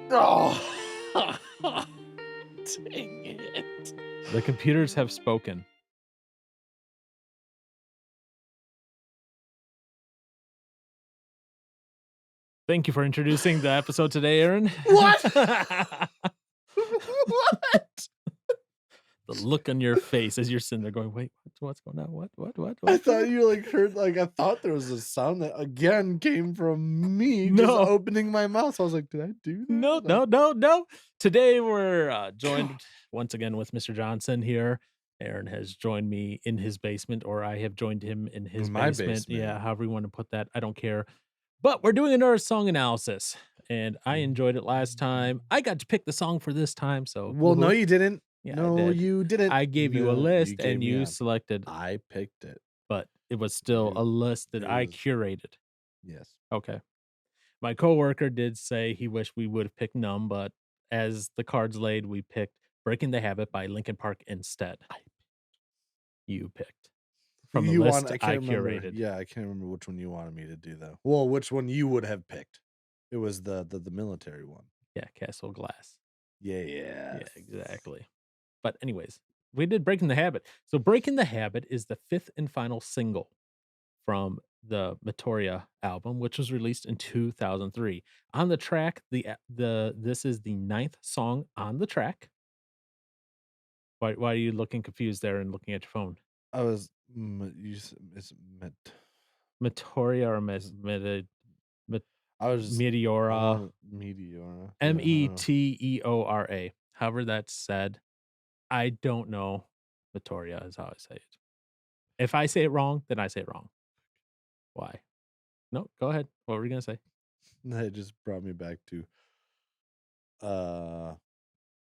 Oh, dang it. The computers have spoken. Thank you for introducing the episode today, Aaron. What? The What? look on your face as you're sitting there going, "Wait, what's going on? What?" I thought you heard I thought there was a sound that again came from me just No. opening my mouth. I was like, did I do that? No, Like, no. Today we're joined once again with Mr. Johnson here. Aaron has joined me in his basement, or I have joined him in his in my basement. Yeah, basement. however you want to put that. I don't care. But we're doing another song analysis, and I enjoyed it last time. I got to pick the song for this time, so Well, no, woohoo. you didn't. Yeah, I No, did. you didn't. I gave you a No, you list gave and me you a selected, I picked it. but it was still a list that It I was curated. yes. Okay. My coworker did say he wished we would have picked Numb, but as the cards laid, we picked Breaking the Habit by Linkin Park instead. You picked from the You want list I I can't remember. curated. Yeah, I can't remember which one you wanted me to do though. Well, which one you would have picked. It was the military one. Yeah, Castle Glass. Yeah. Yeah, exactly. But anyways, we did Breaking the Habit. So Breaking the Habit is the fifth and final single from the Matoria album, which was released in 2003. On the track, this is the ninth song on the track. Why are you looking confused there and looking at your phone? I was it's Matoria or is Met I was just I Meteora, wanted Meteora. Yeah, I don't know. Meteora. However that's said, I don't know. Matoria is how I say it. If I say it wrong, then I say it wrong. Why? No, go ahead. What were you gonna say? That just brought me back to uh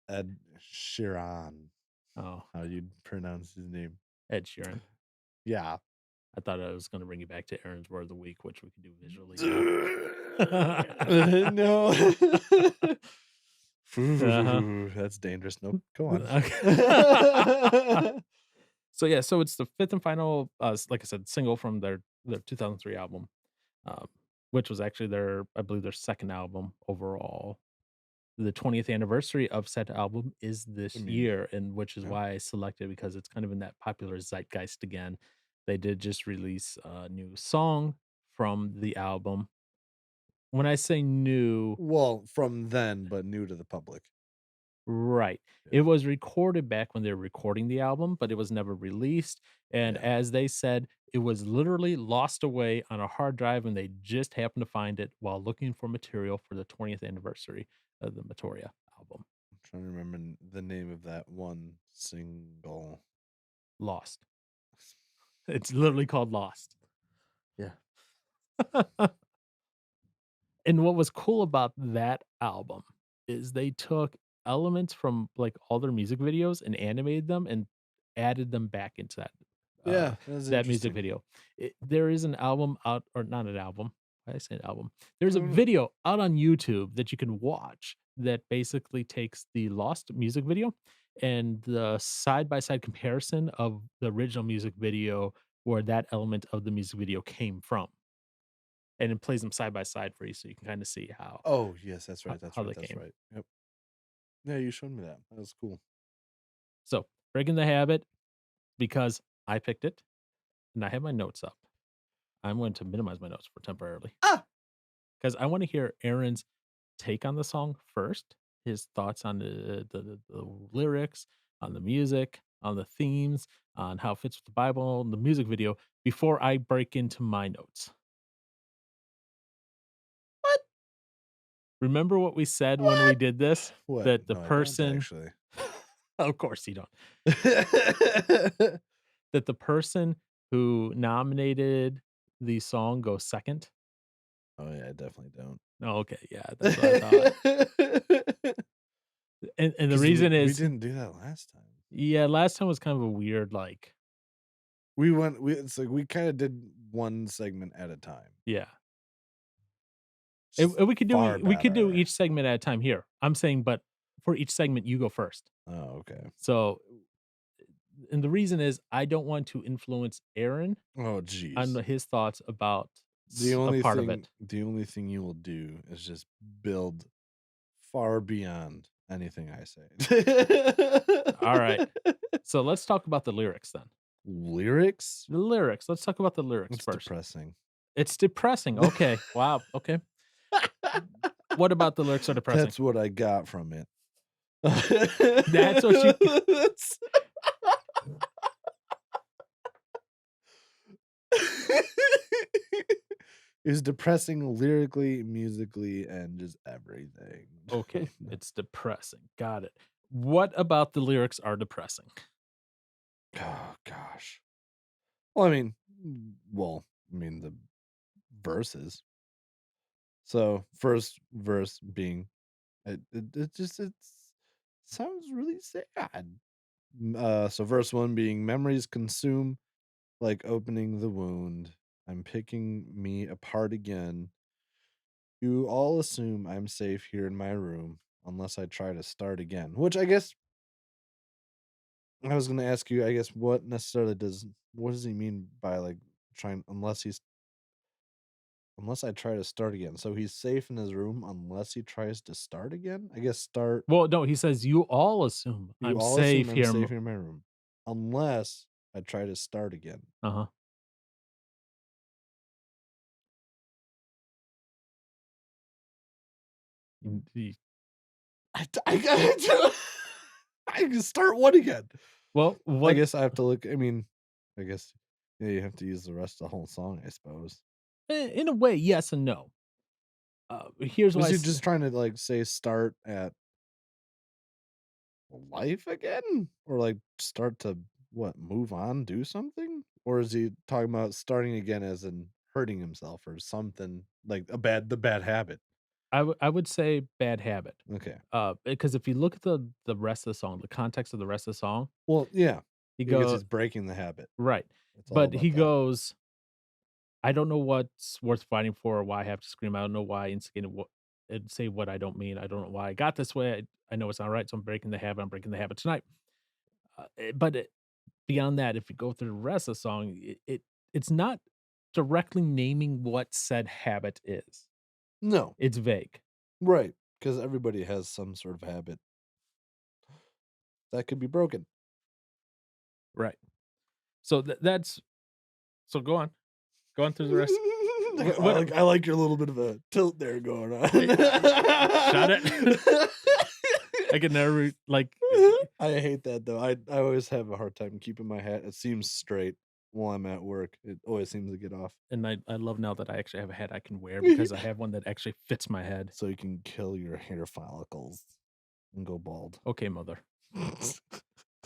Ed Sheeran. Oh, How you'd pronounce his name. Ed Sheeran. Yeah. I thought I was gonna bring you back to Aaron's Word of the Week, which we can do visually now. No. Uh-huh. That's dangerous. Nope. Go on. Okay. So yeah, so it's the fifth and final, like I said, single from their 2003 album, um, which was actually I believe their second album overall. The 20th anniversary of said album is I this mean, year, and which is yeah. why I selected because it's kind of in that popular zeitgeist again. They did just release a new song from the album. When I say new, Well, from then, but new to the public. right. Yeah. It was recorded back when they were recording the album, but it was never released. And Yeah. as they said, it was literally lost away on a hard drive, and they just happened to find it while looking for material for the 20th anniversary of the Matoria album. I'm trying to remember the name of that one single. Lost. It's literally called Lost. Yeah. And what was cool about that album is they took elements from, like, all their music videos and animated them and added them back into Yeah, that was that music interesting. video. There is an album out, or not an album, why did I say an album? There's I a don't know. video out on YouTube that you can watch that basically takes the Lost music video and the side-by-side comparison of the original music video where that element of the music video came from. And it plays them side by side for you so you can kinda see Oh, yes, that's how right, that's how right, they that's came. right. Yep. Yeah, you showed me that. That was cool. So, Breaking the Habit, because I picked it and I have my notes up. I'm going to minimize my notes for temporarily Ah! because I wanna hear Aaron's take on the song first, his thoughts on the lyrics, on the music, on the themes, on how it fits with the Bible, and the music video before I break into my notes. What? Remember what we said when we What? did this? What? That the No, I don't person actually. of course you don't. That the person who nominated the song goes second? Oh, yeah, I definitely don't. Oh, okay, yeah, that's what I thought. And the 'Cause reason we is didn't do that last time. yeah, last time was kind of a weird, like It's like we kinda did one segment at a time. yeah. Which is And far we could do better. each segment at a time here. I'm saying, but for each segment, you go first. Oh, okay. So and the reason is I don't want to influence Aaron Oh, on jeez. his thoughts about The a only part of thing it. the only thing you will do is just build far beyond anything I say. All right. So let's talk about the lyrics then. Lyrics? The lyrics. Let's talk about the lyrics It's first. depressing. It's depressing. Okay. Wow. Okay. What about the lyrics are depressing? That's what I got from it. That's what you That's It's depressing lyrically, musically, and just everything. Okay. It's depressing. Got it. What about the lyrics are depressing? Oh gosh. Well, I mean, the verses. So first verse being it sounds really sad. So verse one being memories consume like opening the wound. I'm picking me apart again. You all assume I'm safe here in my room unless I try to start again. Which I guess I was gonna ask you, I guess what does he mean by like trying unless I try to start again? So he's safe in his room unless he tries to start again? I guess start Well, no, he says, "You all assume you I'm all assume safe I'm here." safe here in my room unless I try to start again. Uh-huh. The I gotta I can start what again? well, I what guess I have to look I mean, I guess, yeah, you have to use the rest of the whole song, I suppose. in a way, yes and no. Here's why Was I he s just trying to, like, say start at life again? Or, like, start to, what, move on, do something? Or is he talking about starting again as in hurting himself or something, like the bad habit? I would say bad habit. Okay. Because if you look at the rest of the song, the context of the rest of the song, Well, yeah, he because go he's breaking the habit. right, It's all but he about that. goes, "I don't know what's worth fighting for or why I have to scream. I don't know why I instigated what and say what I don't mean. I don't know why I got this way. I know it's not right, so I'm breaking the habit. I'm breaking the habit tonight." Beyond that, if you go through the rest of the song, it's not directly naming what said habit is. No, It's vague. right? Because everybody has some sort of habit that could be broken. Right. So that's so go on. Go on through the rest. What I like your little bit of a tilt there going on. shut it. I can never like I hate that though. I always have a hard time keeping my hat. It seems straight while I'm at work. It always seems to get off. and I love now that I actually have a hat I can wear because I have one that actually fits my head. So you can kill your hair follicles and go bald. Okay, mother.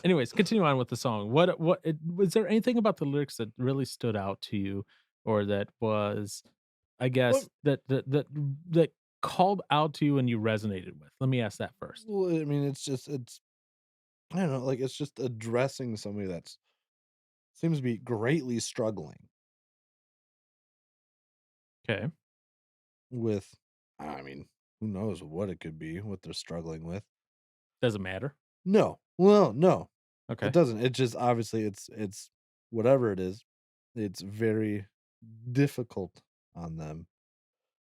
Anyways, continue on with the song. Was there anything about the lyrics that really stood out to you or that was, I Well, guess, that called out to you and you resonated with? Let me ask that first. I mean, it's I don't know, like it's just addressing somebody that's seems to be greatly struggling Okay. with. I mean, who knows what it could be, what they're struggling with. Doesn't matter. No, well, no, it Okay. doesn't. It just obviously it's whatever it is. It's very difficult on them.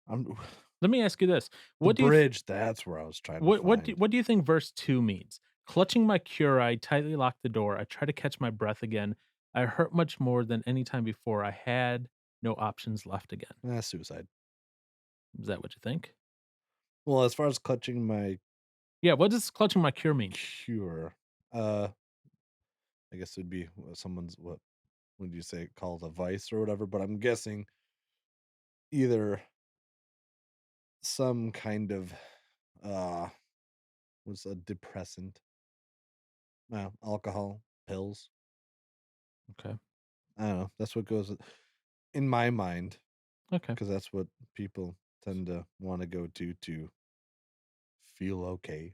I'm Let me ask you this. the What do you th bridge. That's where I was trying to find. what do you think verse 2 means? "Clutching my cure, I tightly lock the door. I try to catch my breath again. I hurt much more than any time before. I had no options left again." Suicide. Is that what you think? Well, as far as clutching my Yeah, what does "clutching my cure" mean? cure, uh, I guess it'd be someone's what would you say called a vice or whatever. But I'm guessing either some kind of uh what's a depressant, alcohol, pills. Okay. I don't know. That's what goes in my mind Okay. because that's what people tend to want to go to feel okay.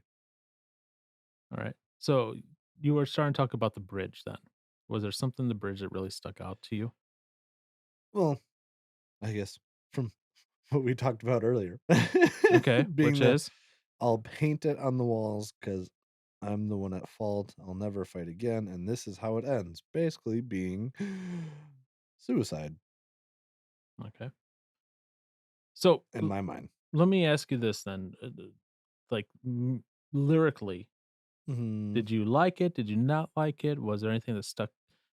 Alright. So, you were starting to talk about the bridge then. Was there something in the bridge that really stuck out to you? Well, I guess from what we talked about earlier, Okay, being which the is? I'll paint it on the walls because I'm the one at fault. I'll never fight again, and this is how it ends. Basically, being suicide Okay. So, in my mind. let me ask you this then. like, lyrically, Mhm. did you like it? Did you not like it? Was there anything that stuck?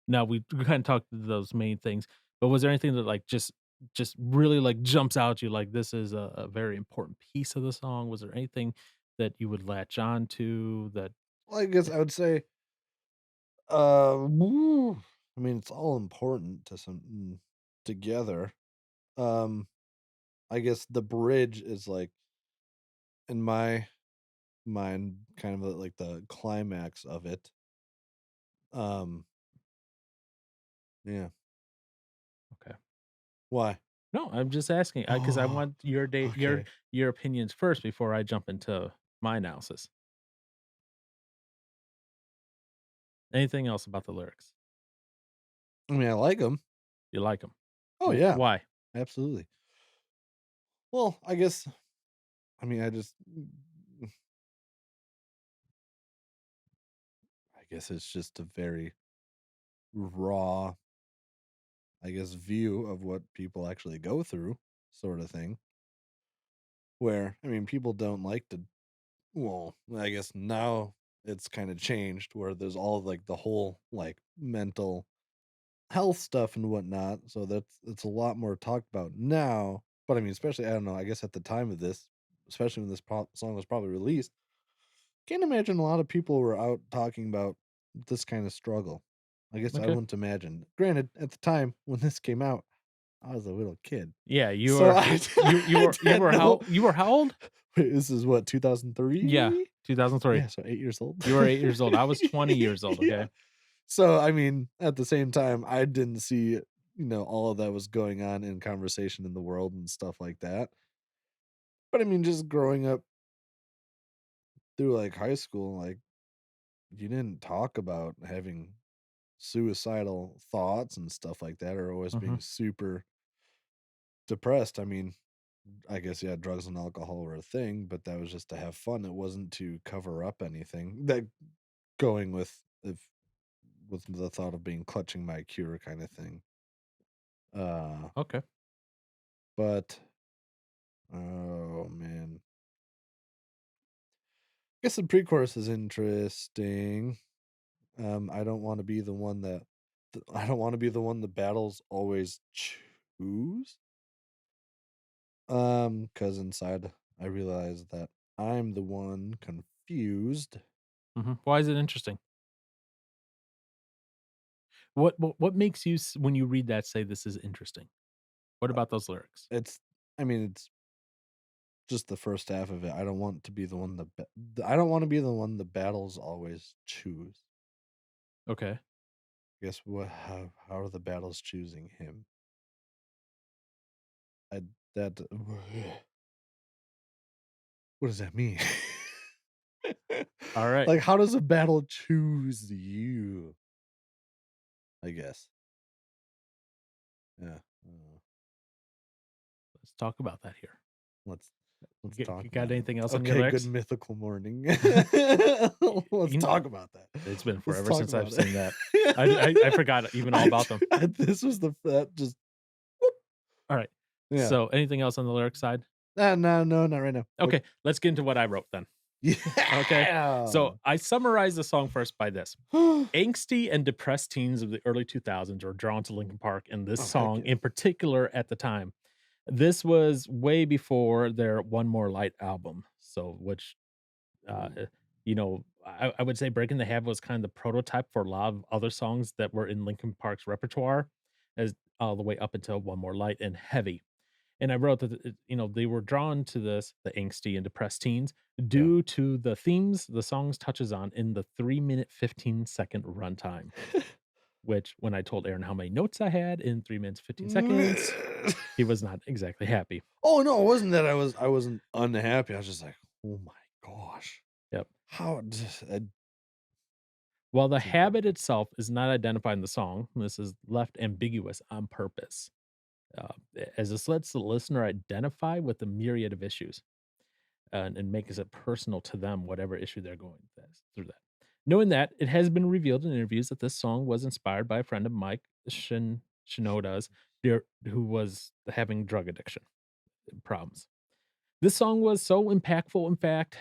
Now we kinda talked those main things, but was there anything that, like, just really, like, jumps out to you, like, this is a very important piece of the song? Was there anything that you would latch on to that Well, I guess eh I would say, woo, I mean, it's all important to some together. Um, I guess the bridge is, like, in my mind, kind of, like, the climax of it. Um, yeah. okay. Why? No, I'm just asking, because I Oh, want your day okay. your opinions first before I jump into my analysis. Anything else about the lyrics? I mean, I like them. You like them? Oh, yeah, Why? absolutely. Well, I guess, I mean, I guess it's just a very raw, I guess, view of what people actually go through, sort of thing. Where, I mean, people don't like to, well, I guess now it's kind of changed where there's all of, like, the whole, like, mental health stuff and whatnot. So it's a lot more talked about now. But I mean, especially, I don't know, I guess at the time of this, especially when this song was probably released, can't imagine a lot of people were out talking about this kind of struggle. I guess I Okay. wouldn't imagine. Granted, at the time when this came out, I was a little kid. Yeah, So I you didn't know. you were how old? Wait, this is what, Yeah, 2003? 2003. Yeah, so 8 years old. You were 8 years old. I was 20 years old, Yeah. okay? So, I mean, at the same time, I didn't see, all of that was going on in conversation in the world and stuff like that. But I mean, just growing up through, like, high school, like, you didn't talk about having suicidal thoughts and stuff like that, or always Mhm. being super depressed. I mean, I guess, yeah, drugs and alcohol were a thing, but that was just to have fun. It wasn't to cover up anything. That going with the thought of being clutching my cure kind of thing. Uh, Okay. but oh man, guess the pre-chorus is interesting. I don't want to be the one that I don't want to be the one the battles always choose. Because inside I realize that I'm the one confused. Mhm. Why is it interesting? What makes you when you read that say this is interesting? What Uh, about those lyrics? It's, I mean, it's just the first half of it. I don't want to be the one I don't want to be the one the battles always choose. Okay. Guess what? How are the battles choosing him? I that what does that mean? Alright. Like, how does a battle choose you? I guess. Yeah. Let's talk about that here. Let's let's talk You got about it. anything else on your Okay, good lyrics? mythical morning. Y Let's you talk about that. It's been Let's forever talk since I've about it. seen that. I forgot even all about them. This was the that just Alright. yeah. So, anything else on the lyric side? No, no, not right now. Nope. Okay, let's get into what I wrote then. Okay? Yeah. So, I summarized the song first by this: angsty and depressed teens of the early 2000s are drawn to Linkin Park and this Oh, heck song yeah. in particular at the time. This was way before their One More Light album, so which, Ooh. I would say Breaking the Habit was kind of the prototype for a lot of other songs that were in Linkin Park's repertoire as all the way up until One More Light and Heavy. And I wrote that, they were drawn to this, the angsty and depressed teens, Yeah. due to the themes the songs touches on in the 3-minute, 15-second runtime, which when I told Aaron how many notes I had in 3 minutes, 15 seconds, he was not exactly happy. Oh, no, it wasn't that I wasn't unhappy. I was just like, "Oh my gosh. Yep. How just While the it's habit incredible." itself is not identified in the song, this is left ambiguous on purpose, as this lets the listener identify with the myriad of issues. And makes it personal to them, whatever issue they're going through that. Knowing that, it has been revealed in interviews that this song was inspired by a friend of Mike Shinoda's, who was having drug addiction problems. This song was so impactful, in fact,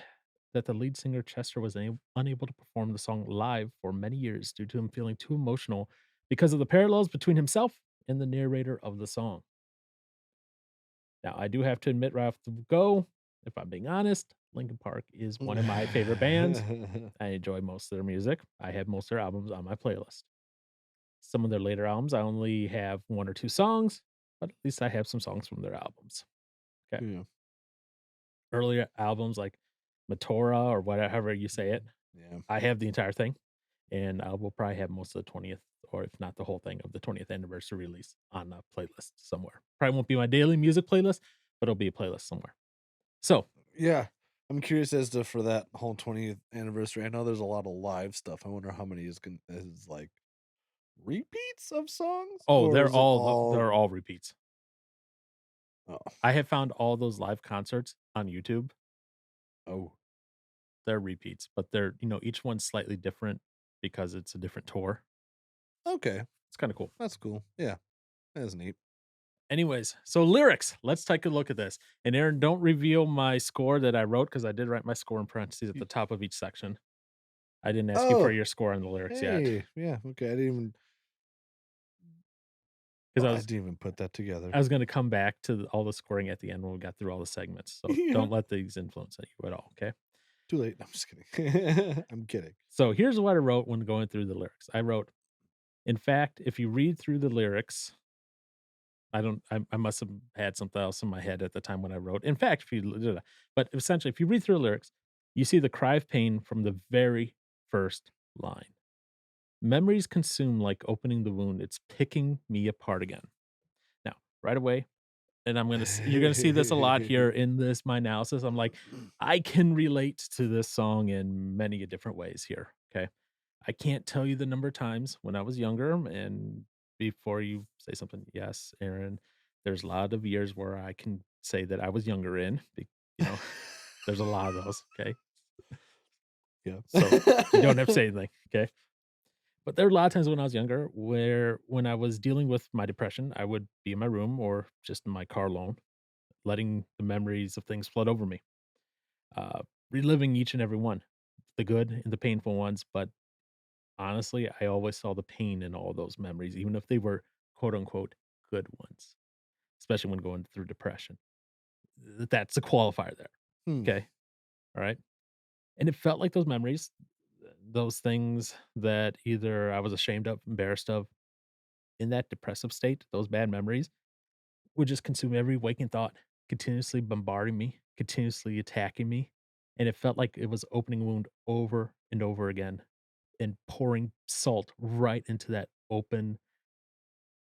that the lead singer Chester was unable to perform the song live for many years due to him feeling too emotional because of the parallels between himself and the narrator of the song. Now, I do have to admit right off the go, if I'm being honest, Linkin Park is one of my favorite bands. I enjoy most of their music. I have most of their albums on my playlist. Some of their later albums, I only have 1 or 2 songs, but at least I have some songs from their albums. Okay. Yeah. Earlier albums like Matora or whatever you say it, Mhm. Yeah. I have the entire thing, and I will probably have most of the 20th or if not the whole thing of the 20th anniversary release on a playlist somewhere. Probably won't be my daily music playlist, but it'll be a playlist somewhere. So, Yeah. I'm curious as to for that whole 20th anniversary. I know there's a lot of live stuff. I wonder how many is like repeats of songs, oh, or is it all? they're all repeats. Oh, I have found all those live concerts on YouTube. oh, They're repeats, but they're, each one's slightly different because it's a different tour. okay, It's kinda cool. that's cool. Yeah, that's neat. Anyways, so lyrics, let's take a look at this. And Aaron, don't reveal my score that I wrote because I did write my score in parentheses at You- the top of each section. I didn't ask you for Oh, your score on the lyrics yet hey, yeah, okay. because I didn't even put that together. I was gonna come back to all the scoring at the end when we got through all the segments. So Yeah, don't let these influence you at all. Okay. too late. I'm just kidding. I'm kidding. So here's what I wrote when going through the lyrics. I wrote, in fact, if you read through the lyrics, I don't I must have had something else in my head at the time when I wrote. In fact, if you but essentially, if you read through the lyrics, you see the cry of pain from the very first line. Memories consume like opening the wound. It's picking me apart again. Now, right away, and you're gonna see this a lot here in this my analysis. I'm like, I can relate to this song in many different ways here. Okay. I can't tell you the number of times when I was younger, and before you say something, yes, Aaron, there's a lot of years where I can say that I was younger in, you know, there's a lot of those. Okay. Yeah. So you don't have to say anything. Okay. But there were a lot of times when I was younger where when I was dealing with my depression, I would be in my room or just in my car alone, letting the memories of things flood over me, uh, reliving each and every one, the good and the painful ones. But honestly, I always saw the pain in all those memories, even if they were quote unquote good ones, especially when going through depression. That's a qualifier there. Hmm. Okay. All right. And it felt like those memories, those things that either I was ashamed of, embarrassed of in that depressive state, those bad memories would just consume every waking thought, continuously bombarding me, continuously attacking me. And it felt like it was opening a wound over and over again and pouring salt right into that open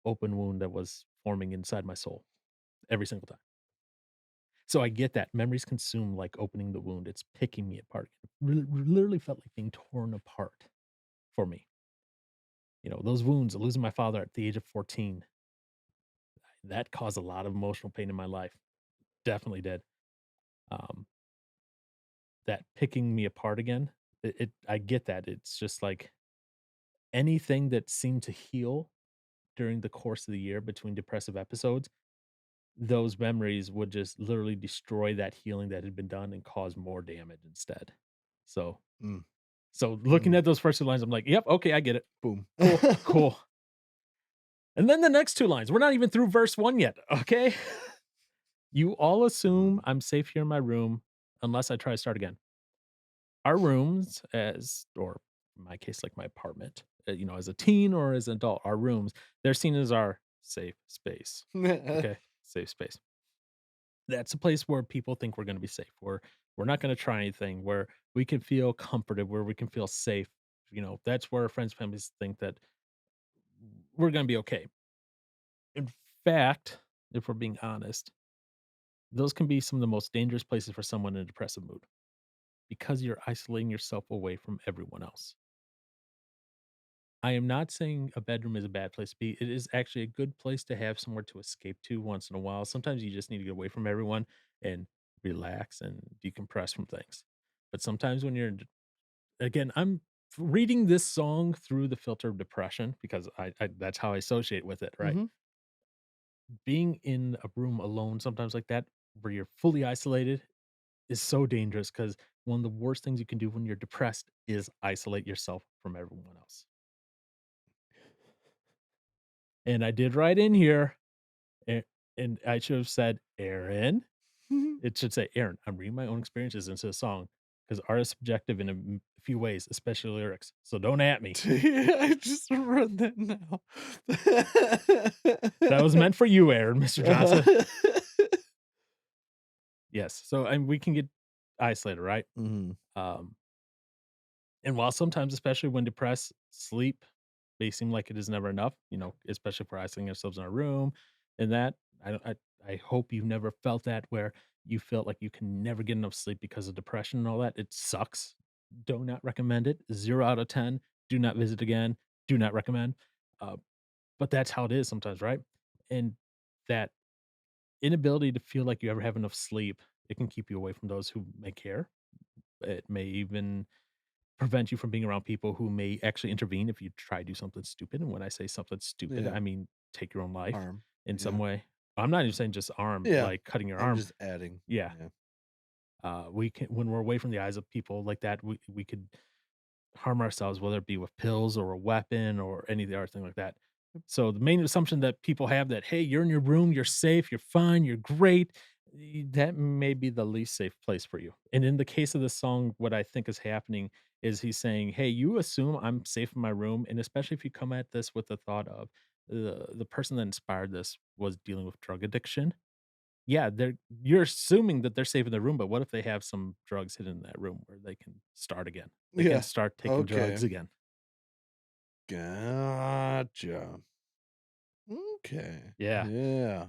wound that was forming inside my soul every single time. So I get that memories consume like opening the wound. It's picking me apart. It literally felt like being torn apart for me. Those wounds, losing my father at the age of 14, that caused a lot of emotional pain in my life. Definitely did. Um, that picking me apart again, I get that. It's just like anything that seemed to heal during the course of the year between depressive episodes, those memories would just literally destroy that healing that had been done and cause more damage instead. So Mm, so looking mm, at those first 2 lines, I'm like, "Yep, okay, I get it. boom. Cool, cool." And then the next 2 lines, we're not even through verse 1 yet, okay? "You all assume Mm. I'm safe here in my room unless I try to start again. Our rooms or in my case, like my apartment, as a teen or as an adult, our rooms, they're seen as our safe space, okay? Safe space. That's a place where people think we're gonna be safe, where we're not gonna try anything, where we can feel comforted, where we can feel safe. That's where our friends, families think that we're gonna be okay. In fact, if we're being honest, those can be some of the most dangerous places for someone in a depressive mood because you're isolating yourself away from everyone else. I am not saying a bedroom is a bad place to be. It is actually a good place to have somewhere to escape to once in a while. Sometimes you just need to get away from everyone and relax and decompress from things. But sometimes when again, I'm reading this song through the filter of depression because I that's how I associate with it, right? Mhm. Being in a room alone sometimes like that, where you're fully isolated, is so dangerous because one of the worst things you can do when you're depressed is isolate yourself from everyone else. And I did write in here, a and I should have said, "Aaron." It should say, "Aaron, I'm reading my own experiences into a song because art is subjective in a few ways, especially lyrics. So don't at me." I just read that now. That was meant for you, Aaron, Mr. Johnson. Uh, Yes. So, and we can get isolated, right? mhm. Um, and while sometimes, especially when depressed, sleep may seem like it is never enough, especially if we're isolating ourselves in our room and that, I hope you've never felt that where you felt like you can never get enough sleep because of depression and all that. It sucks. Do not recommend it. 0 out of 10. Do not visit again. Do not recommend. Uh, but that's how it is sometimes, right? And that inability to feel like you ever have enough sleep, it can keep you away from those who may care. It may even prevent you from being around people who may actually intervene if you try to do something stupid. And when I say something stupid, Yeah, I mean take your own life harm. in some Yeah. way. I'm not even saying just arm, Yeah. like cutting your I'm arm. just adding. Yeah. Yeah. We can, when we're away from the eyes of people like that, we could harm ourselves, whether it be with pills or a weapon or any of the other thing like that. So the main assumption that people have that, hey, you're in your room, you're safe, you're fine, you're great. That may be the least safe place for you. And in the case of the song, what I think is happening is he's saying, hey, you assume I'm safe in my room. And especially if you come at this with the thought of the person that inspired this was dealing with drug addiction. Yeah, you're assuming that they're safe in their room, but what if they have some drugs hidden in that room where they can start again? They can Yeah. start taking Okay. drugs again. Gotcha. Okay. Yeah. Yeah.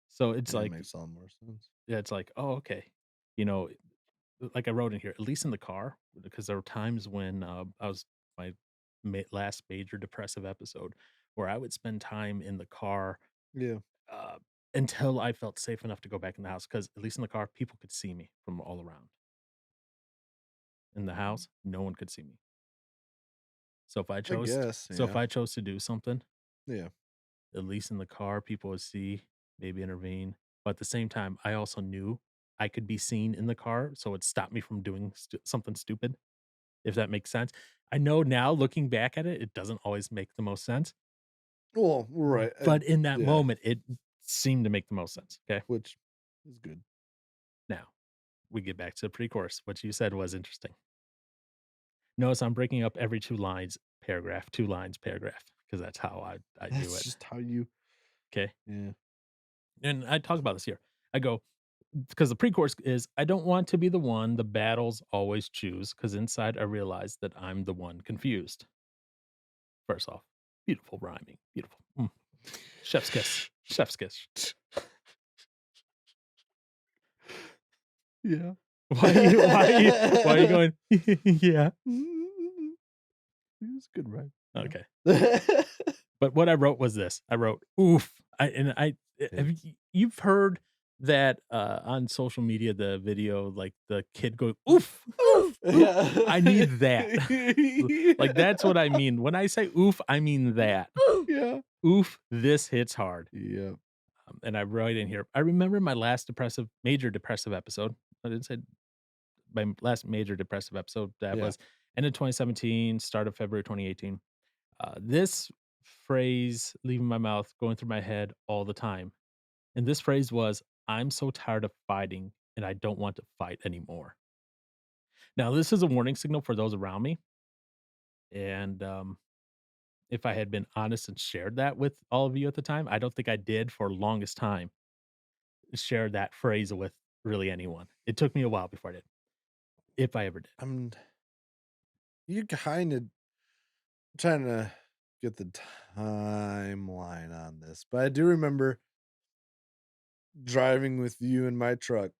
So it's Yeah, it like, makes a lot more sense. yeah, it's like, oh, okay. You know, like I wrote in here, at least in the car, because there were times when I was my last major depressive episode where I would spend time in the car Yeah. uh, until I felt safe enough to go back in the house. Because at least in the car, people could see me from all around. In the Mhm. house, no one could see me. So if I I chose, guess, so if yeah. I chose to do something, Yeah. at least in the car, people would see, maybe intervene. But at the same time, I also knew I could be seen in the car, so it stopped me from doing something stupid, if that makes sense. I know now, looking back at it, it doesn't always make the most sense, Well, right. but in that Yeah, moment, it seemed to make the most sense. Okay. which is good. Now we get back to the pre chorus. What you said was interesting. Notice I'm breaking up every 2 lines, paragraph, 2 lines, paragraph, because that's how I do That's it. just how you Okay. yeah. And I talk about this here. I go, because the pre-chorus is, I don't want to be the one the battles always choose, because inside I realize that I'm the one confused. First off, beautiful rhyming, beautiful. Chef's kiss, chef's kiss. Yeah. Why are you going? Yeah. It was good, right? Yeah. Okay. But what I wrote was this. I wrote, "Oof." Have Hits. you've heard that, on social media, the video, like, the kid going, "Oof, oof, oof." Yeah. I need that. Like, Yeah. that's what I mean. When I say "oof," I mean that. Yeah. "Oof, this hits hard." Yep. And I write in here, I remember my last major depressive episode. I didn't say my last major depressive episode, that Yeah. was end of 2017, start of February 2018. This phrase leaving my mouth, going through my head all the time. And this phrase was, I'm so tired of fighting and I don't want to fight anymore. Now, this is a warning signal for those around me. And if I had been honest and shared that with all of you at the time, I don't think I did for longest time share that phrase with really anyone. It took me a while before I did, if I ever did. I'm you kinda trying to get the timeline on this, but I do remember driving with you in my truck,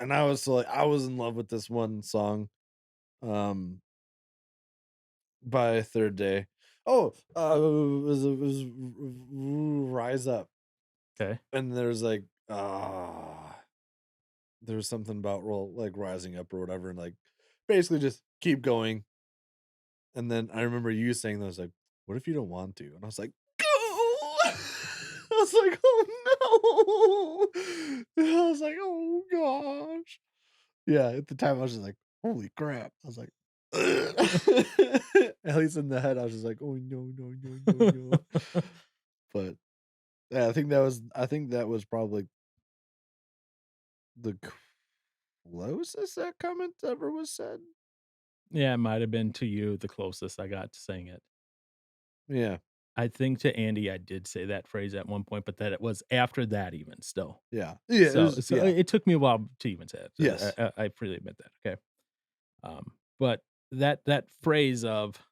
and I was so, like I was in love with this one song, um, by Third Day. Oh, it was Rise Up, Okay. and there's, like, there's something about, well, like, rising up or whatever, and, like, basically just keep going, and then I remember you saying that, I was like, "What if you don't want to?" And I was like, "Go!" I was like, "Oh, no." And I was like, "Oh gosh." Yeah, at the time, I was just like, "Holy crap." I was like, at least in the head, I was just like, "Oh, no, no, no, no, no." But, yeah, I think that was probably the closest that comment ever was said. Yeah, it might have been to you the closest I got to saying it. Yeah, I think to Andy, I did say that phrase at one point, but that it was after that even still. yeah. Yeah, it was So yeah. it took me a while to even say it. Yes. I freely admit that, okay? But that phrase of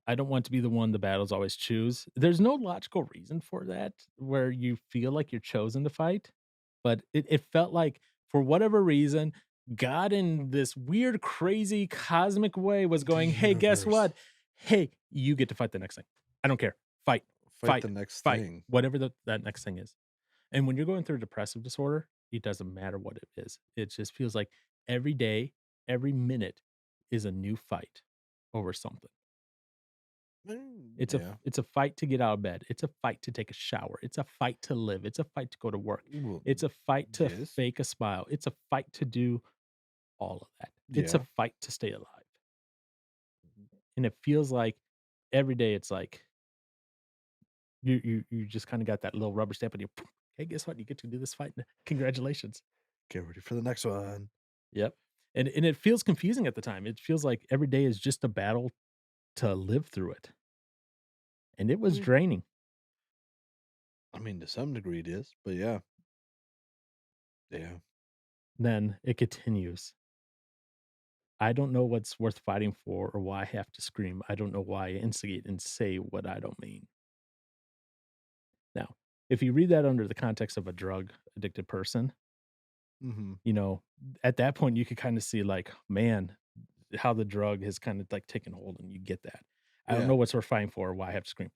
I don't want to be the one the battles always choose. There's no logical reason for that where you feel like you're chosen to fight, but it felt like for whatever reason, God in this weird, crazy, cosmic way was The going, "Hey, guess universe. what? Hey, you get to fight the next thing. I don't care. Fight, Fight the fight, next fight, thing. whatever that next thing is." And when you're going through depressive disorder, it doesn't matter what it is. It just feels like every day, every minute is a new fight over something. Yeah. It's a fight to get out of bed. It's a fight to take a shower. It's a fight to live. It's a fight to go to work. Well, It's a fight to yes. fake a smile. It's a fight to do all of that. It's a Yeah. fight to stay alive. And it feels like every day it's like you just kinda got that little rubber stamp on you. Hey, guess what? You get to do this fight. Congratulations. Get ready for the next one. Yep. And it feels confusing at the time. It feels like every day is just a battle to live through it. And it was Mm, draining. I mean, to some degree it is, but yeah. Yeah. Then it continues. I don't know what's worth fighting for or why I have to scream. I don't know why I instigate and say what I don't mean. Now, if you read that under the context of a drug addicted person, Mhm. you know, at that point you could kind of see like, man, how the drug has kind of like taken hold and you get that. I don't Yeah. know what's worth fighting for or why I have to scream.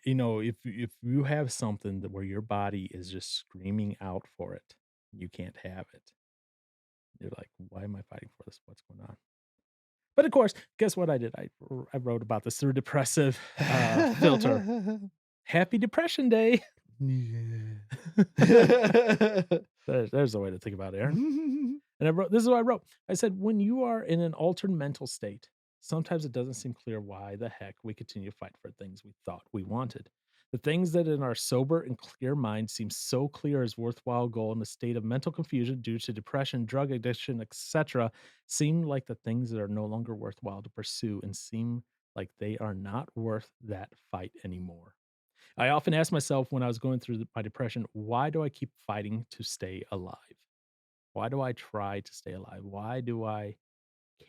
You know, if you have something that where your body is just screaming out for it, you can't have it. You're like, why am I fighting for this? What's going on? But of course, guess what I did? I wrote about this through depressive, filter. Happy Depression Day. Yeah. There's a way to think about it, Aaron. And I wrote this is what I wrote. I said, "When you are in an altered mental state, sometimes it doesn't seem clear why the heck we continue to fight for things we thought we wanted. The things that in our sober and clear mind seem so clear as worthwhile goal in a state of mental confusion due to depression, drug addiction, etc., seem like the things that are no longer worthwhile to pursue and seem like they are not worth that fight anymore." I often ask myself when I was going through my depression, why do I keep fighting to stay alive? Why do I try to stay alive? Why do I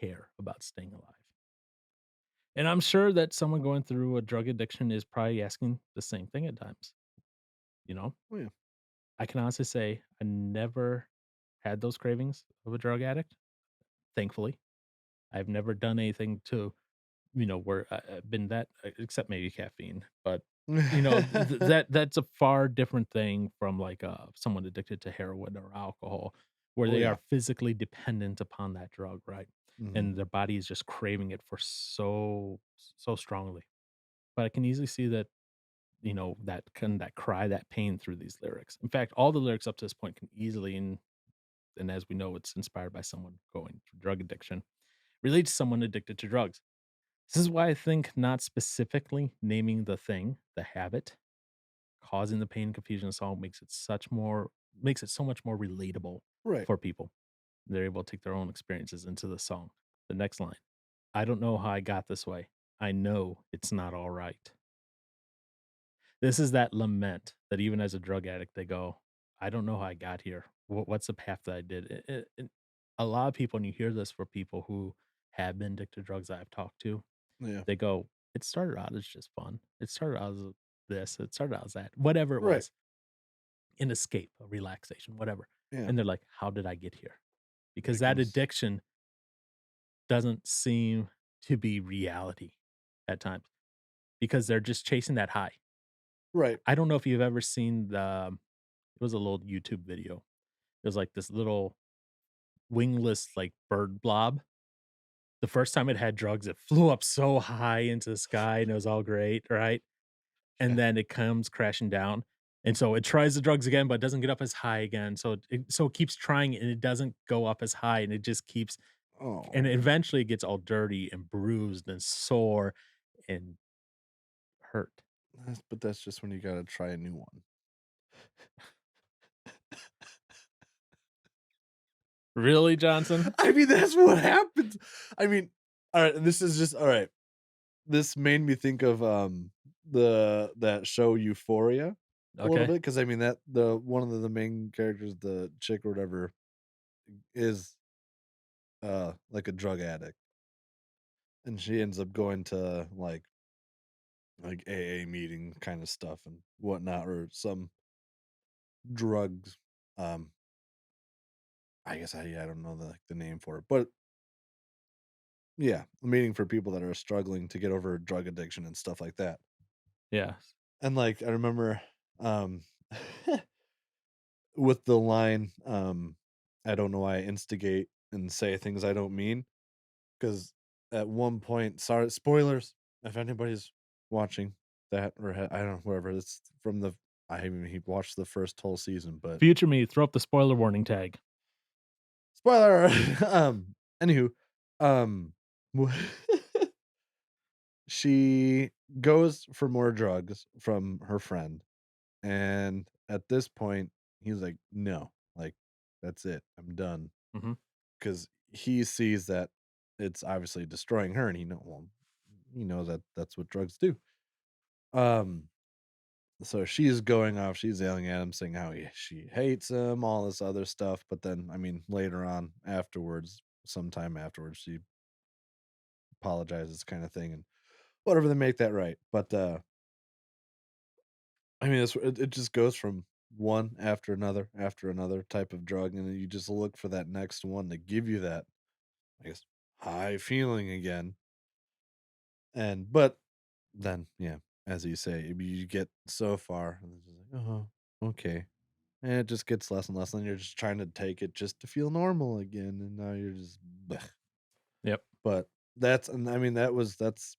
care about staying alive? And I'm sure that someone going through a drug addiction is probably asking the same thing at times. You know, Oh, yeah. I can honestly say I never had those cravings of a drug addict. Thankfully, I've never done anything to, where I've been that, except maybe caffeine. But that's a far different thing from like someone addicted to heroin or alcohol, where Oh, they are yeah. physically dependent upon that drug, right? Mhm. And their body is just craving it for so strongly. But I can easily see that, that cry, that pain through these lyrics. In fact, all the lyrics up to this point can easily, and as we know, it's inspired by someone going through drug addiction, relate to someone addicted to drugs. This is why I think not specifically naming the thing, the habit, causing the pain and confusion in the song makes it so much more relatable Right. for people. They're able to take their own experiences into the song. The next line, I don't know how I got this way. I know it's not all right. This is that lament that even as a drug addict, they go, I don't know how I got here. What's the path that I did? And a lot of people, and you hear this for people who have been addicted to drugs that I've talked to, Yeah. they go, it started out as just fun. It started out as this, it started out as that, whatever it Right. was, an escape, a relaxation, whatever. Yeah. And they're like, how did I get here? Because that Becomes addiction doesn't seem to be reality at times because they're just chasing that high. right. I don't know if you've ever seen it was a little YouTube video. It was like this little wingless like bird blob. The first time it had drugs, it flew up so high into the sky and it was all great, right? And Yeah. then it comes crashing down. And so it tries the drugs again, but it doesn't get up as high again. So it keeps trying and it doesn't go up as high and it just keeps and Oh, eventually it gets all dirty and bruised and sore and hurt. but that's just when you gotta try a new one. Really, Johnson? I mean, that's what happens. I mean, alright, and this is just alright. This made me think of, that show Euphoria a little Okay. bit because I mean, that the one of the main characters, the chick or whatever, is, like, a drug addict, and she ends up going to, like, AA meeting kinda stuff and whatnot, or some drugs, um, I guess I don't know the name for it, but yeah, a meeting for people that are struggling to get over drug addiction and stuff like that. Yes. And, like, I remember, um, with the line, "I don't know why I instigate and say things I don't mean," because at one point, sorry, spoilers if anybody's watching that or I don't know, whatever, it's from the I haven't even watched the first whole season, but Future me, throw up the spoiler warning tag. spoiler! Anywho, um, she goes for more drugs from her friend. And at this point, he's like, "No, like, that's it. I'm done." Mhm. Because he sees that it's obviously destroying her, and he knows that that's what drugs do. Um, so she's going off, she's yelling at him, saying how she hates him, all this other stuff. But then, I mean, later on, afterwards, sometime afterwards, she apologizes, kind of thing, and whatever, they make that right. But I mean, it just goes from one after another type of drug, and then you just look for that next one to give you that, I guess, high feeling again. And but then, yeah, as you say, you get so far, and it's just like, oh, okay, and it just gets less and less. And you're just trying to take it just to feel normal again, and now you're just. Blech. Yep. But and I mean, that's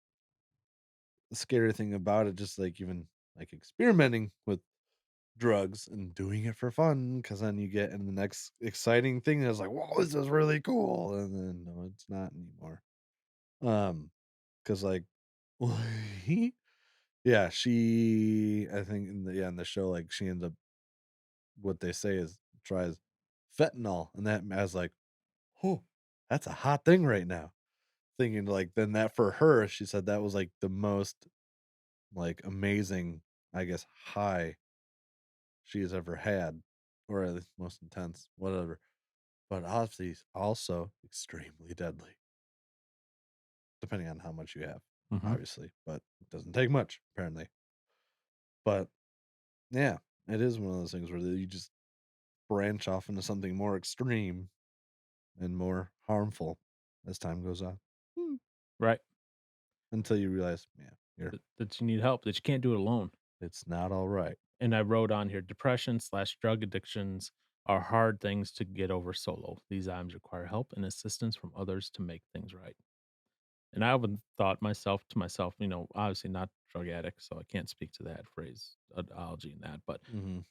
the scary thing about it. Just like even like experimenting with drugs and doing it for fun, because then you get in the next exciting thing that's like, "Whoa, this is really cool," and then, no, it's not anymore. Because like, yeah, I think in the show, like, she ends up what they say is tries fentanyl, and that as like, "Oh, that's a hot thing right now." Thinking, like, then that for her, she said that was, like, the most, like, amazing, I guess, high she's ever had, or at least most intense, whatever. But obviously, also extremely deadly, depending on how much you have, Mhm. obviously, but it doesn't take much, apparently. But yeah, it is one of those things where you just branch off into something more extreme and more harmful as time goes on. Hmm. Right. Until you realize, yeah, That you need help, that you can't do it alone. it's not all right. And I wrote on here, depression/drug addictions are hard things to get over solo. These items require help and assistance from others to make things right. And I often thought myself, obviously not drug addict, so I can't speak to that phrase, ology and that. But, Mhm.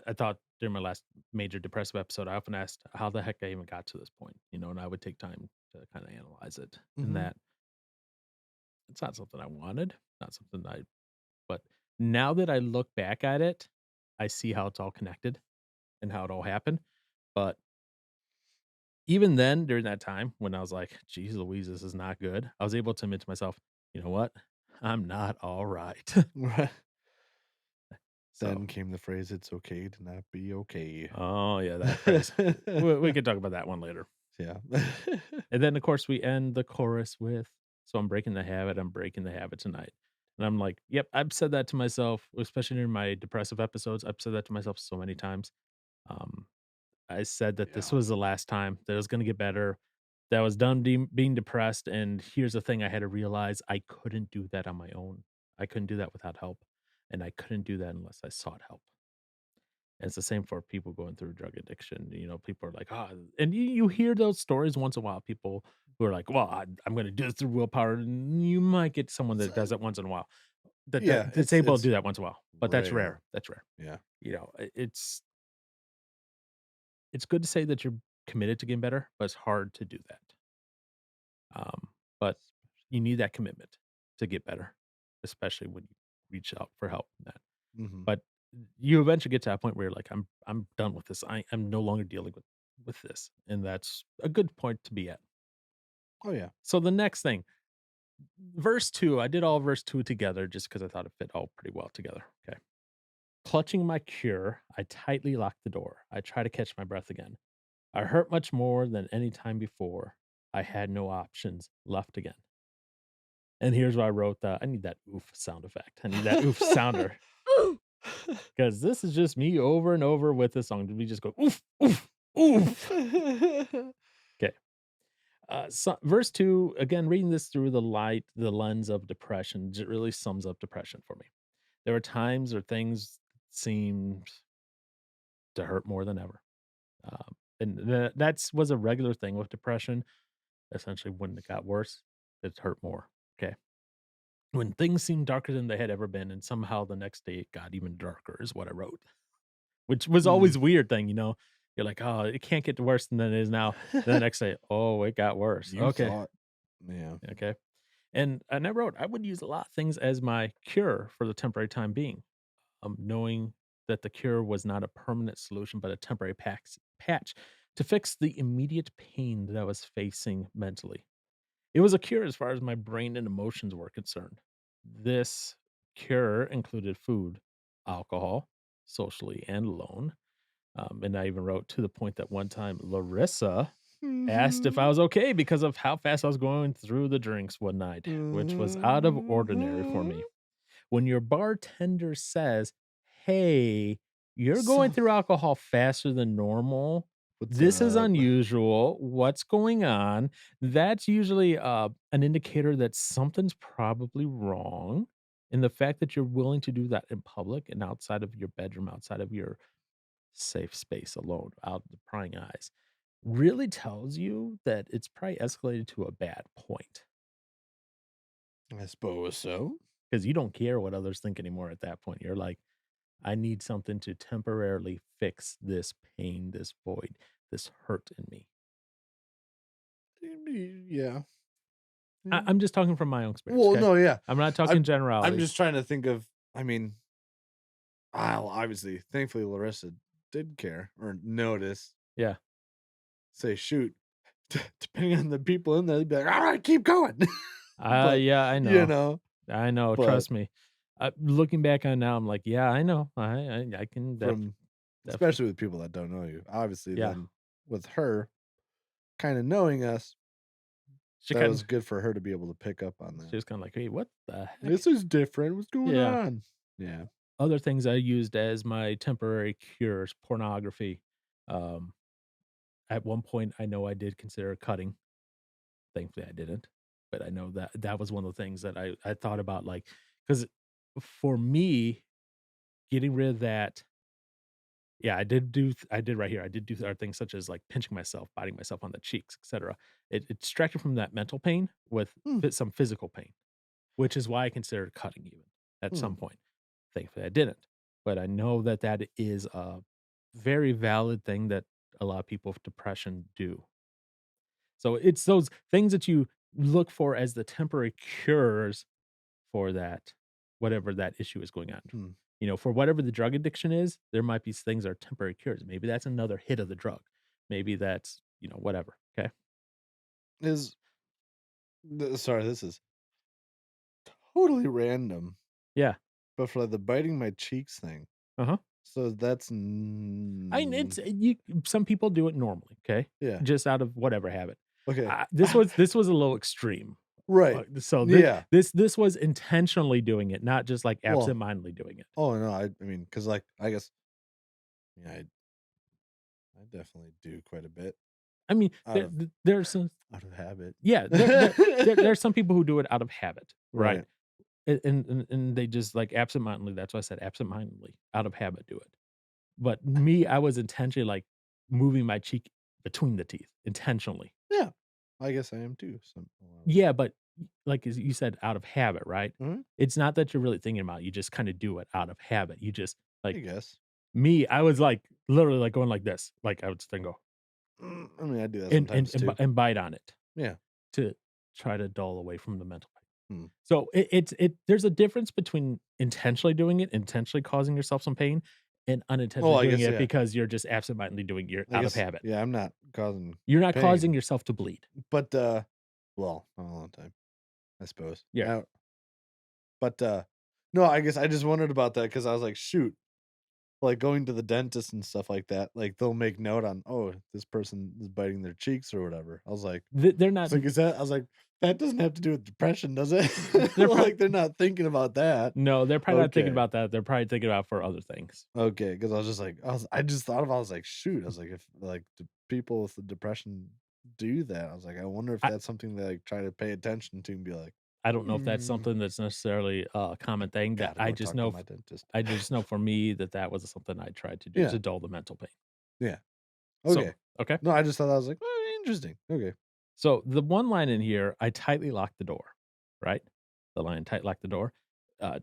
I thought during my last major depressive episode, I often asked how the heck I even got to this point, and I would take time to kind of analyze it. And Mhm. that it's not something I wanted, not something but now that I look back at it, I see how it's all connected and how it all happened. But even then, during that time when I was like, "Geez Louise, this is not good," I was able to admit to myself, "You know what? I'm not all right." Right. So, Then came the phrase, "It's okay to not be okay." oh yeah, that phrase. We could talk about that one later. Yeah. And then, of course, we end the chorus with, "So I'm breaking the habit. I'm breaking the habit tonight." And I'm like, "Yep." I've said that to myself, especially in my depressive episodes. I've said that to myself so many times. Um, I said that this Yeah. was the last time, that it was gonna get better, that I was done being depressed, and here's the thing I had to realize, I couldn't do that on my own. I couldn't do that without help, and I couldn't do that unless I sought help. And it's the same for people going through drug addiction, people are like, "Ah," and you hear those stories once in a while, people who are like, "Well, I'm gonna do this through willpower," and you might get someone It's, that does it once in a while. Yeah, it's able to do that once in a while, but that's rare. rare. That's rare. Yeah. You know, it's good to say that you're committed to getting better, but it's hard to do that. But you need that commitment to get better, especially when you reach out for help in that. Mhm. But you eventually get to that point where you're like, I'm done with this. I'm no longer dealing with this. And that's a good point to be at. Oh, yeah. So the next thing, verse 2, I did all verse 2 together just because I thought it fit all pretty well together. Okay. Clutching my cure, I tightly locked the door. I try to catch my breath again. I hurt much more than any time before. I had no options left again. And here's why I wrote that. I need that oof sound effect. I need that oof sounder because this is just me over and over with this song. We just go oof, oof, oof. Okay. So verse 2, again, reading this through the lens of depression, it really sums up depression for me. There were times or things seemed to hurt more than ever. And that's was a regular thing with depression. Essentially, when it got worse, it hurt more. Okay. When things seemed darker than they had ever been, and somehow the next day it got even darker, is what I wrote, which was Mm. always a weird thing, you know? You're like, oh, it can't get worse than it is now. Then the next day, oh, it got worse. You Okay. thought. Yeah. Okay. And I wrote, I would use a lot of things as my cure for the temporary time being, knowing that the cure was not a permanent solution, but a temporary patch to fix the immediate pain that I was facing mentally. It was a cure as far as my brain and emotions were concerned. This cure included food, alcohol, socially and alone. And I even wrote to the point that one time Larissa asked if I Mhm. was okay because of how fast I was going through the drinks one night, which was out of ordinary for Mhm. me. When your bartender says, "Hey, you're going So through alcohol faster than normal. what's This is up? unusual. What's going on?" That's usually, an indicator that something's probably wrong, and the fact that you're willing to do that in public and outside of your bedroom, outside of your safe space alone, out of the prying eyes, really tells you that it's probably escalated to a bad point I suppose so. because you don't care what others think anymore at that point. You're like, I need something to temporarily fix this pain, this void, this hurt in me. Yeah. Yeah. I'm just talking from my own experience, Well, okay? no, yeah. I'm not talking I'm I'm generalities. just trying to think of I mean, obviously, thankfully, Larissa did care or notice, Yeah. say, shoot, depending on the people in there, they'd be like, all right, keep going. But, Yeah, I you know. know, I know, but trust me. Looking back on now, I'm like, yeah, I know. I can from definitely. especially with people that don't know you, obviously, Yeah. then with her kind of knowing us, She that kind was good for her to be able to pick up on she that. was kinda like, "Hey, what the heck?" This is different. What's going Yeah. on? Yeah. Other things I used as my temporary cures, pornography. Um, at one point, I know I did consider cutting. Thankfully, I didn't, but I know that that was one of the things that I thought about, like, because for me, getting rid of that. Yeah, I did right here. I did do other things such as, like, pinching myself, biting myself on the cheeks, etcetera. It distracted from that mental pain with Hmm, some physical pain, which is why I considered cutting even at hmm, some point. Thankfully, I didn't, but I know that that is a very valid thing that a lot of people with depression do. So it's those things that you look for as the temporary cures for that, whatever that issue is going on. hmm. You know, for whatever the drug addiction is, there might be things that are temporary cures. Maybe that's another hit of the drug. Maybe that's, whatever. Okay. Is sorry, this is totally random, Yeah. but for like the biting my cheeks thing. Uh huh. So that's It's you. Some people do it normally. Okay, yeah. just out of whatever habit. Okay. This was a little extreme. Right. So Yeah. this was intentionally doing it, not just like Well, absentmindedly doing it. oh no, I mean, because like I guess yeah, I definitely do quite a bit I mean, out of there's some. out of habit. Yeah, there are some people who do it out of habit, right? Right. And they just, like, absentmindedly, that's why I said absentmindedly, out of habit, do it. But me, I was intentionally, like, moving my cheek between the teeth, intentionally. Yeah. I guess I am too. Some a lot of the Yeah, time. but like as you said, out of habit, right? Mhm, It's not that you're really thinking about it, you just kinda do it out of habit. You just I like guess. me, I was, like, literally, like, going like this, like, I would then go I mean, I do that and sometimes too. and bite on it Yeah. to try to dull away from the mental pain. Hmm. So, it's there's a difference between intentionally doing it, intentionally causing yourself some pain, and Well, unintentionally I doing guess, it yeah. because you're just absent-mindedly doing it I out of guess, habit. yeah, I'm not causing You're not causing pain, yourself to bleed. but, well, not all the time, I suppose. Yeah. But, no, I guess I just wondered about that because I was like, "Shoot," like, going to the dentist and stuff like that, like, they'll make note on, "Oh, this person is biting their cheeks," or whatever. They're I not was like, "Is that?" I was like, "That doesn't have to do with depression, does it?" they're Like, they're not thinking about that. no, they're probably not thinking Okay. about that, they're probably thinking about for other things. Okay, because I was just like, I just thought of I was like, "Shoot," I was like, "If, like, do people with the depression do that?" I was like, "I wonder if I that's something they, like, try to pay attention to and be like, I don't know if that's "Mm, something that's necessarily a common thing that gotta go talk to my dentist." I just know for me that that was something I tried to do Yeah, to dull the mental pain. yeah, okay. So, okay. No, I just thought that was like, interesting." Okay. So, the one line in here, "I tightly locked the door," right? The line, "tight lock the door."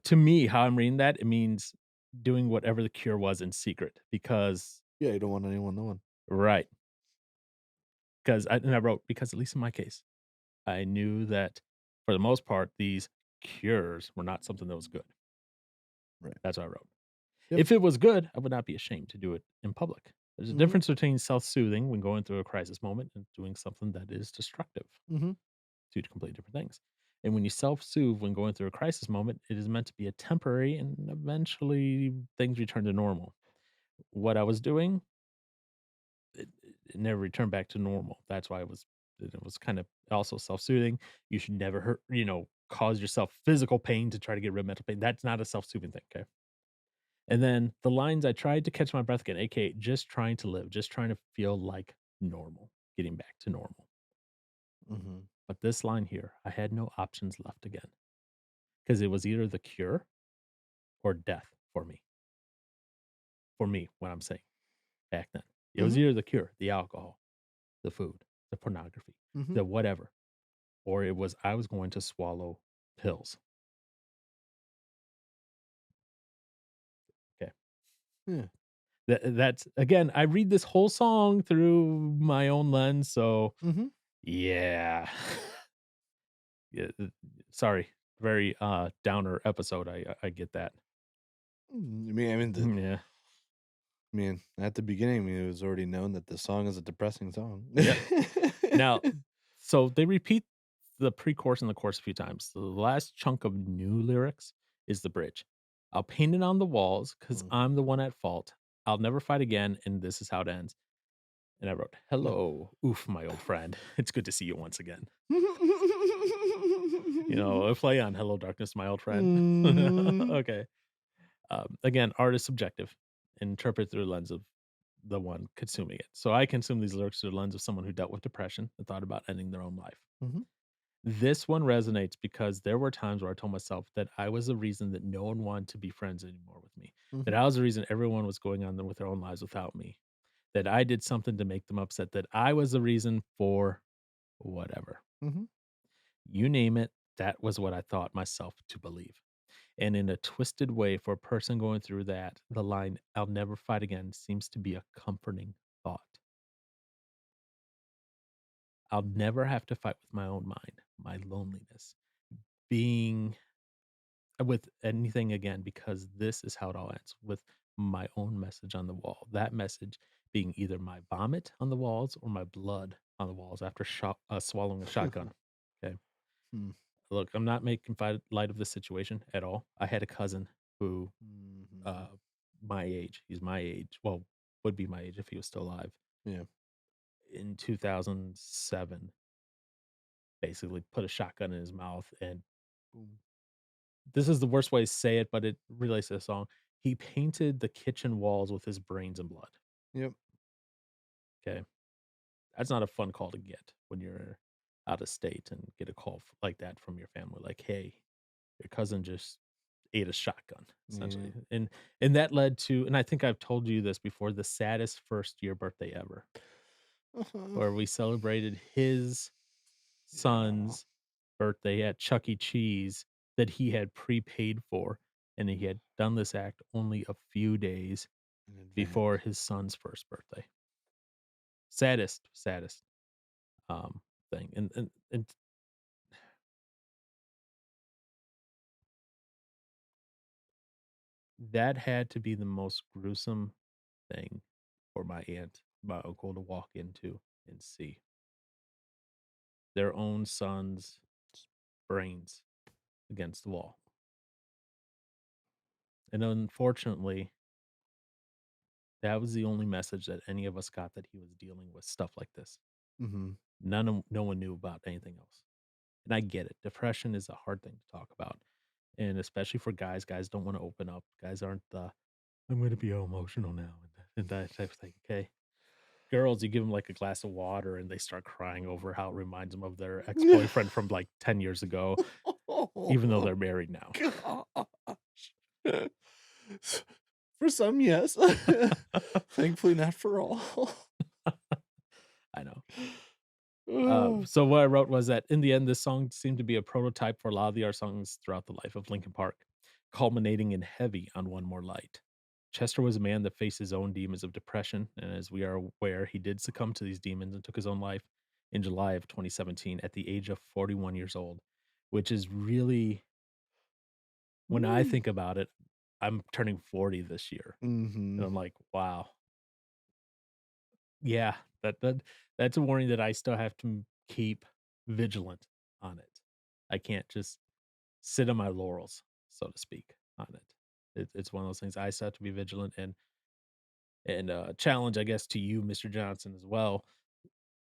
To me, how I'm reading that, it means doing whatever the cure was in secret because Yeah, you don't want anyone knowing. right, 'cause I wrote, "Because at least in my case, I knew that for the most part, these cures were not something that was good." Right. That's what I wrote. Yep. If it was good, I would not be ashamed to do it in public. There's a Mhm, difference between self-soothing when going through a crisis moment and doing something that is destructive. mhm, 2 completely different things. And when you self-soothe when going through a crisis moment, it is meant to be a temporary and eventually things return to normal. What I was doing, it never returned back to normal. That's why it was kind of also self-soothing. You should never hurt, cause yourself physical pain to try to get rid of mental pain. That's not a self-soothing thing, okay? And then the lines, "I tried to catch my breath again," AKA just trying to live, just trying to feel like normal, getting back to normal. mhm. But this line here, "I had no options left again," because it was either the cure or death for me, what I'm saying back then. It was Mhm, either the cure, the alcohol, the food, the pornography, mhm. the whatever, or it was I was going to swallow pills. Okay. Yeah. That's again, I read this whole song through my own lens, so Mhm. yeah. Yeah, sorry. Very, downer episode. I get that. The Yeah. I mean, at the beginning, I mean, it was already known that the song is a depressing song. Yep. Now, so they repeat the pre-chorus and the chorus a few times. The last chunk of new lyrics is the bridge. "I'll paint it on the walls because 'cause Mhm. I'm the one at fault. I'll never fight again, and this is how it ends." And I wrote, Yeah. "Hello, oof, my old friend. It's good to see you once again." A play on "Hello, darkness, my old friend." Mm. Okay. Again, art is subjective, interpret through the lens of the one consuming it. So I consume these lyrics through the lens of someone who dealt with depression and thought about ending their own life. Mhm, This one resonates because there were times where I told myself that I was the reason that no one wanted to be friends anymore with me, that mhm, I was the reason everyone was going on with their own lives without me, that I did something to make them upset, that I was the reason for whatever. mhm. You name it, that was what I thought myself to believe. And in a twisted way, for a person going through that, the line, "I'll never fight again," seems to be a comforting thought. I'll never have to fight with my own mind, my loneliness, being with anything again, because this is how it all ends with my own message on the wall. That message being either my vomit on the walls or my blood on the walls after swallowing a shotgun. Okay. Hmm. Look, I'm not making light of the situation at all. I had a cousin who Mhm. uh, my age. He's my age. Well, would be my age if he was still alive. Yeah. In 2007, basically put a shotgun in his mouth. And Boom. this is the worst way to say it, but it relates to the song. He painted the kitchen walls with his brains and blood. Yep. Okay. That's not a fun call to get when you're out of state and get a call like that from your family. Like, hey, your cousin just ate a shotgun, Yeah. essentially. And that led to, and I think I've told you this before, the saddest first year birthday ever, Uh-huh. where we celebrated his Yeah. son's birthday at Chuck E. Cheese that he had prepaid for, and he had done this act only a few days In before advance. his son's first birthday. Saddest, um, thing, and that had to be the most gruesome thing for my aunt, my uncle to walk into and see their own son's brains against the wall. And unfortunately, that was the only message that any of us got that he was dealing with stuff like this. Mhm. No one knew about anything else. And I get it. Depression is a hard thing to talk about. And especially for guys, guys don't want to open up. Guys aren't the I'm going to be emotional now and that type of thing. Okay. Girls, you give them like a glass of water and they start crying over how it reminds them of their ex-boyfriend from like 10 years ago, even though Oh they're married now. gosh. For some, yes. Thankfully not for all. I know. Oh. So what I wrote was that in the end, this song seemed to be a prototype for a lot of the art songs throughout the life of Linkin Park, culminating in Heavy on One More Light. Chester was a man that faced his own demons of depression, and as we are aware, he did succumb to these demons and took his own life in July of 2017 at the age of 41 years old, which is really, when I Mm. think about it, I'm turning 40 this year, and Mhm. I'm like, wow, yeah, that's a warning that I still have to keep vigilant on it. I can't just sit on my laurels, so to speak, on it. It's one of those things I still have to be vigilant and challenge, I guess, to you, Mr. Johnson, as well.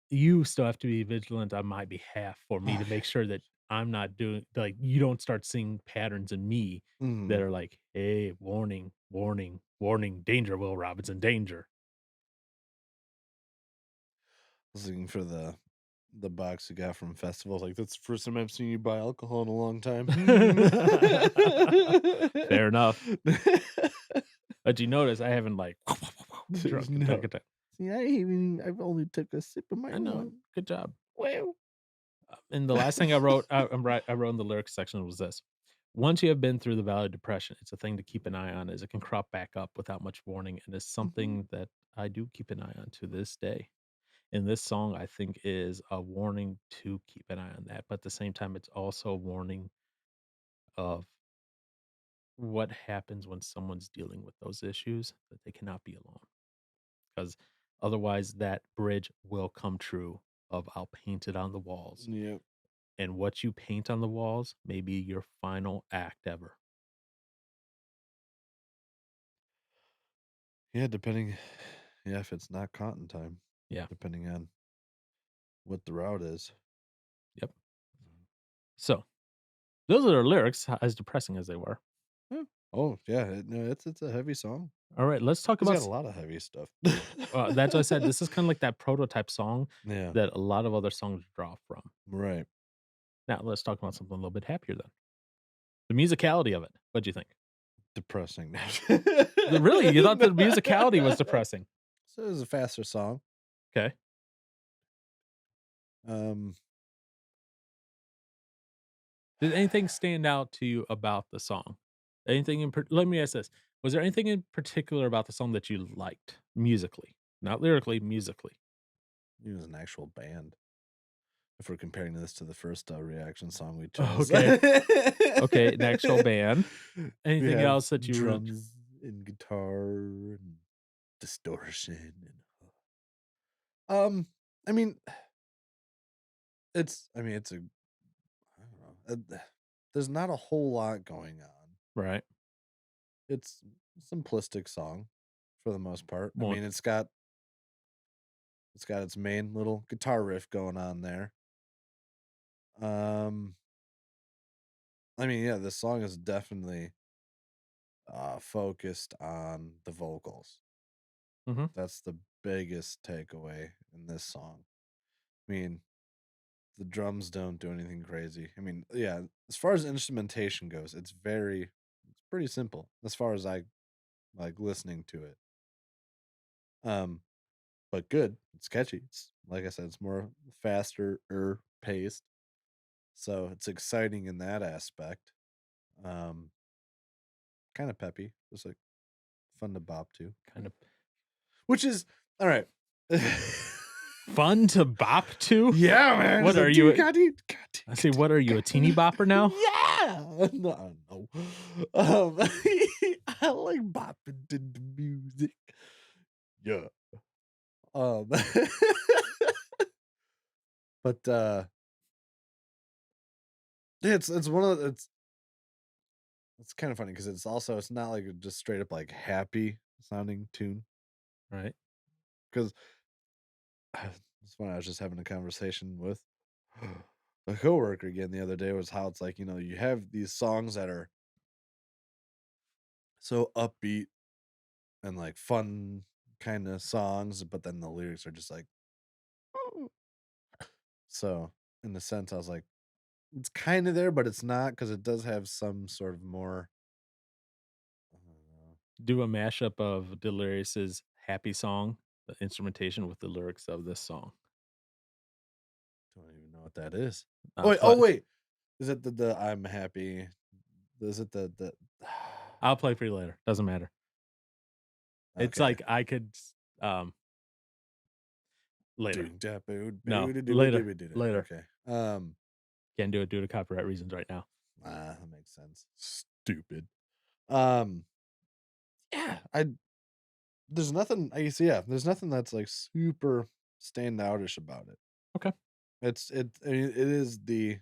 You still have to be vigilant on my behalf for me to Okay. make sure that I'm not doing like you don't start seeing patterns in me that Mhm. are like, hey, warning, warning, warning, danger, Will Robinson, danger. I was looking for the box you got from festivals, like, "That's the first time I've seen you buy alcohol in a long time." Hmm. Fair enough. But you notice I haven't like drunk a No. chunk of time. See, I've only took a sip of my I know. one. Good job. Wow. And the last thing I wrote, I wrote in the lyrics section was this: "Once you have been through the valley of depression, it's a thing to keep an eye on, as it can crop back up without much warning, and is Mhm. something that I do keep an eye on to this day." And this song, I think, is a warning to keep an eye on that, but at the same time, it's also a warning of what happens when someone's dealing with those issues, that they cannot be alone, because otherwise, that bridge will come true of "I'll paint it on the walls." Yep. And what you paint on the walls may be your final act ever. Yeah, depending yeah, if it's not cotton time, Yeah. depending on what the route is. Yep. So, those are the lyrics, as depressing as they were. Yeah. Oh, yeah, no, it's a heavy song. All right, let's talk He's about got a lot of heavy stuff. that's what I said, this is kinda like that prototype song Yeah, that a lot of other songs draw from. right. Now, let's talk about something a little bit happier then. The musicality of it. What'd you think? Depressing. Really? You thought the musicality was depressing? So it was a faster song. Okay. Um, Did anything stand out to you about the song? Anything in let me ask this, was there anything in particular about the song that you liked musically? Not lyrically, musically. he was an actual band. If we're comparing this to the first, reaction song we Oh, chose. okay. Okay, an actual band. We Anything have else that you were drums and guitar and distortion and um, I mean, it's a I don't know, there's not a whole lot going on. right, It's a simplistic song for the most part. I one mean, it's got its main little guitar riff going on there. Um, I mean, yeah, this song is definitely focused on the vocals. mhm, That's the biggest takeaway in this song. I mean, the drums don't do anything crazy. I mean, yeah, as far as instrumentation goes, it's pretty simple as far as I like listening to it. Um, but good. It's catchy. It's like I said, it's more faster paced. So it's exciting in that aspect. Um, kind of peppy, just like fun to bop to, Kind of which is all right. fun to bop to? Yeah, man. It's What like, are you a I say, what are you, a teeny bopper now? yeah. No, no. I like bopping to the music. Yeah. Um, but yeah, it's one of the, it's kind of funny because it's also it's not like a just straight up like happy sounding tune Right, because it's funny. I was just having a conversation with a coworker again the other day was how it's like you have these songs that are so upbeat and like fun kind of songs, but then the lyrics are just like so. In a sense, I was like, it's kind of there, but it's not because it does have some sort of more. I don't know, do a mashup of Delirious's happy song, the instrumentation with the lyrics of this song. don't even know what that is. Oh wait, Play is it the I'm happy? Is it the I'll play for you later, doesn't matter. It's okay. like I could um, later. Doom da boo boo No, doo doo doo later, doo doo doo. later. Okay. Can't do it due to copyright reasons right now. That makes sense. Stupid. Um, yeah, I there's nothing I guess, yeah, there's nothing that's like super standoutish about it. Okay. I mean, it is the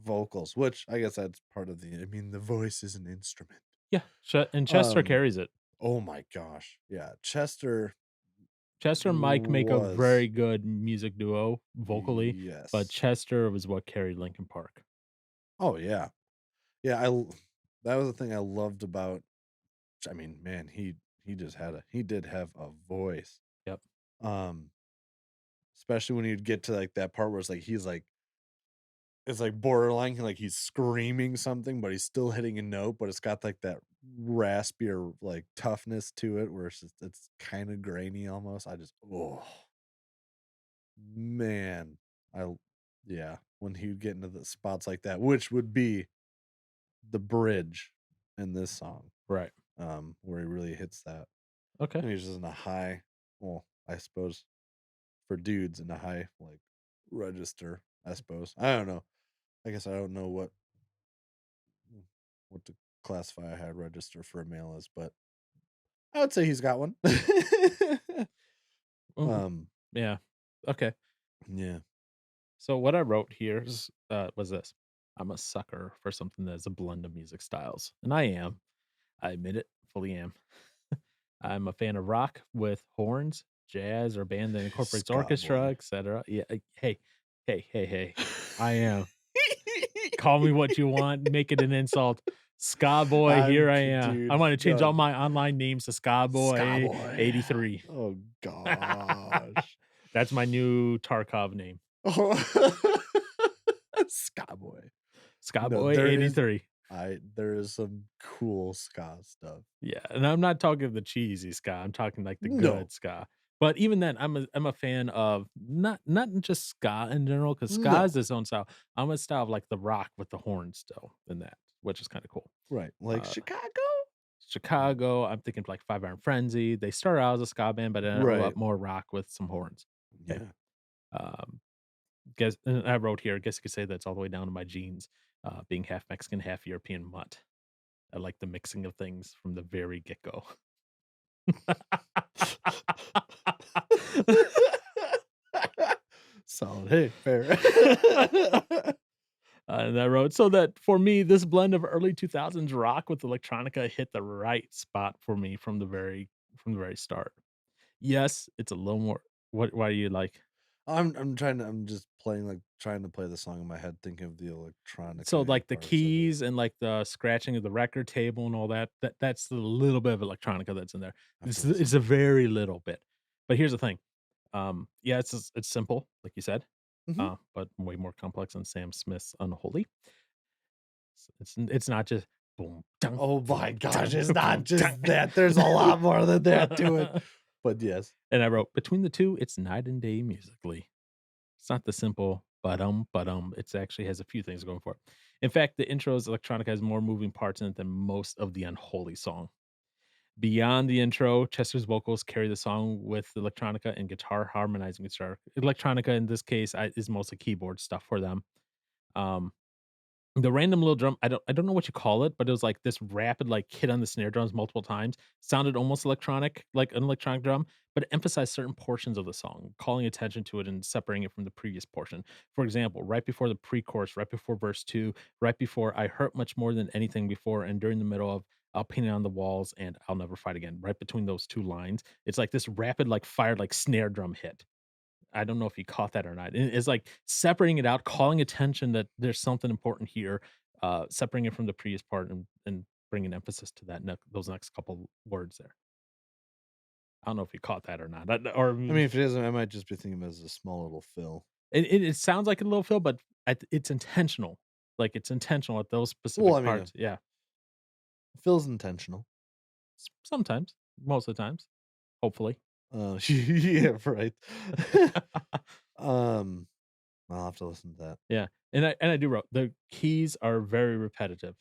vocals, which I guess that's part of the I mean, the voice is an instrument. Yeah, and Chester Um, carries it. oh my gosh. Yeah, Chester Chester and Mike make a was very good music duo vocally, but yes. Chester was what carried Linkin Park. Oh yeah. Yeah, that was the thing I loved about I mean, man, he just he did have a voice. Yep. Um, especially when you'd get to like that part where he's like it's like borderline like he's screaming something, but he's still hitting a note, but it's got like that raspier like toughness to it where it's kind of grainy almost. I just oh man. I yeah, when he would get into the spots like that, which would be the bridge in this song, Right. where he really hits that. Okay. And he's just in a high, well, I suppose for dudes in a high like register, I suppose. I don't know. I guess I don't know what to classify a high register for a male is, but I would say he's got one. Mm, um, yeah. Okay. yeah. So what I wrote here is, was this: I'm a sucker for something that's a blend of music styles, and I am. I admit it, fully am. I'm a fan of rock with horns, jazz, or band that incorporates Ska orchestra, boy. etc. Yeah. Hey, hey. I am. Call me what you want, make it an insult. Ska boy, here I am. I Dude, want to change all my online names to Ska Ska boy boy. 83. Oh gosh. That's my new Tarkov name. Ska boy. Ska No, boy 83. there is some cool ska stuff. Yeah, and I'm not talking the cheesy ska, I'm talking, like, the No, good ska. But even then, I'm a fan of not just ska in general, because ska is no. its own style. I'm a style of, like, the rock with the horns still in that, which is kinda cool. Right. Like Uh, Chicago? Chicago, I'm thinking, like, Five Iron Frenzy. They started out as a ska band, but then a lot Right. more rock with some horns. Okay. Yeah. Um, guess and I wrote here, I guess you could say that's all the way down to my genes, being half Mexican, half European mutt. I like the mixing of things from the very get-go. Solid. Hey, fair. And I wrote, so that for me, this blend of early 2000s rock with electronica hit the right spot for me from the very start. Yes, it's a little more what do you like? I'm just playing like trying to play the song in my head, thinking of the So, electronica like, the parts of it. keys and, like, the scratching of the record table and all that, that's a little bit of electronica that's in there. I feel It's a something. very little bit. But here's the thing, yeah, it's simple, like you said, Mhm. but way more complex than Sam Smith's Unholy. It's not just Oh my boom, gosh, dunk, it's not boom, dunk. just that. There's a lot more than that to it. But yes. And I wrote, "Between the 2, it's night and day musically. It's not the simple It's actually has a few things going for it. In fact, the intro's electronica has more moving parts in it than most of the Unholy song. Beyond the intro, Chester's vocals carry the song with the electronica and guitar harmonizing guitar. Electronica in this case is mostly keyboard stuff for them. Um, the random little drum, I don't know what you call it, but it was like this rapid, like, hit on the snare drums multiple times. Sounded almost electronic, like an electronic drum, but it emphasized certain portions of the song, calling attention to it and separating it from the previous portion. For example, right before the pre-chorus, right before verse 2, right before "I hurt much more than anything before," and during the middle of "I'll paint it on the walls," and "I'll never fight again." Right between those 2 lines, it's like this rapid, like, fired, like, snare drum hit. I don't know if you caught that or not. It's like separating it out, calling attention that there's something important here, separating it from the previous part and bringing emphasis to that those next couple words there. I don't know if you caught that or not. Or I mean, if it isn't, I might just be thinking of it as a small little fill. it sounds like a little Phil, but it's intentional. Like it's intentional at those Well, specific I mean, a parts. Yeah, fill's intentional. sometimes, most of the times, hopefully. Yeah, right. um, I'll have to listen to that. Yeah, and I do wrote the keys are very repetitive.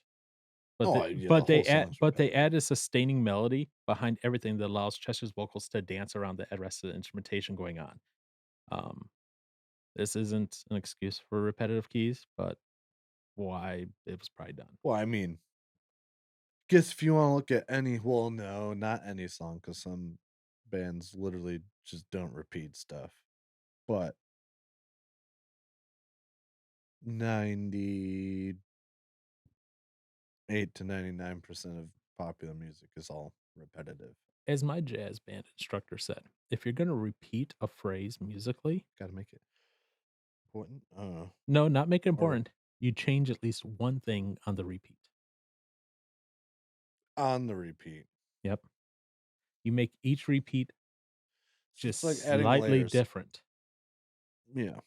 But Oh, yeah, the whole song's they repetitive. add a sustaining melody behind everything that allows Chester's vocals to dance around the rest of the instrumentation going on. Um, this isn't an excuse for repetitive keys, but why it was probably done. Well, I mean, guess if you wanna look at any well, no, not any song, because some bands literally just don't repeat stuff, but 98 to 99% of popular music is all repetitive. As my jazz band instructor said, if you're gonna repeat a phrase musically, Gotta make it important, no, not make it or important, you change at least one thing on the repeat. on the repeat. Yep. You make each repeat So just it's like adding slightly layers. different. Yeah.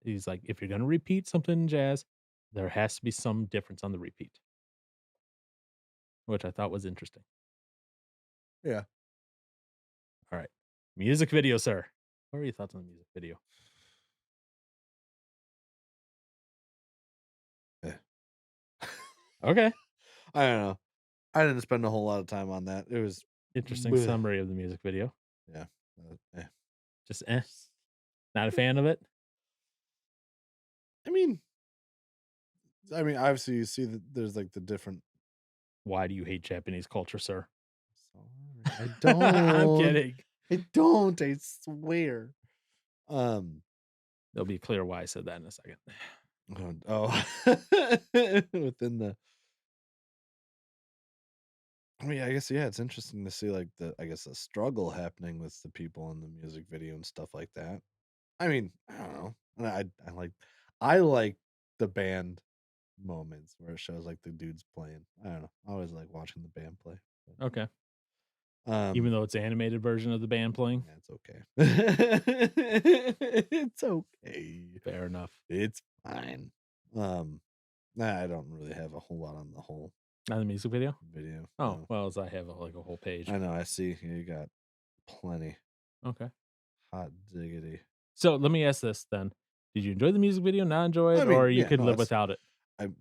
He's like, if you're gonna repeat something in jazz, there has to be some difference on the repeat, which I thought was interesting. Yeah. All right. Music video, sir. What are your thoughts on the music video? Eh. Okay. I don't know. I didn't spend a whole lot of time on that. It was Interesting bleh. summary of the music video. Yeah. Eh. Just not a fan of it. I mean obviously, you see that there's, like, the different Why do you hate Japanese culture, sir? sorry, I I'm don't. kidding. I don't, I swear. Um, There'll be clear why I said that in a second. oh, within the I mean, I guess, yeah, it's interesting to see, like, I guess, the struggle happening with the people in the music video and stuff like that. I mean, I don't know. And I like the band moments where it shows, like, the dudes playing. I don't know. I always like watching the band play, but, Okay. um Even though it's animated version of the band playing? yeah, it's okay. It's okay. Fair enough. It's fine. Um, nah, I don't really have a whole lot on the whole Not the music video? video, Oh, no. well, as I have, like, a whole page. I know, I see you got plenty. Okay. Hot diggity. So, let me ask this then. Did you enjoy the music video, not enjoy I it, or mean, you yeah, could no, live it's without it? I'm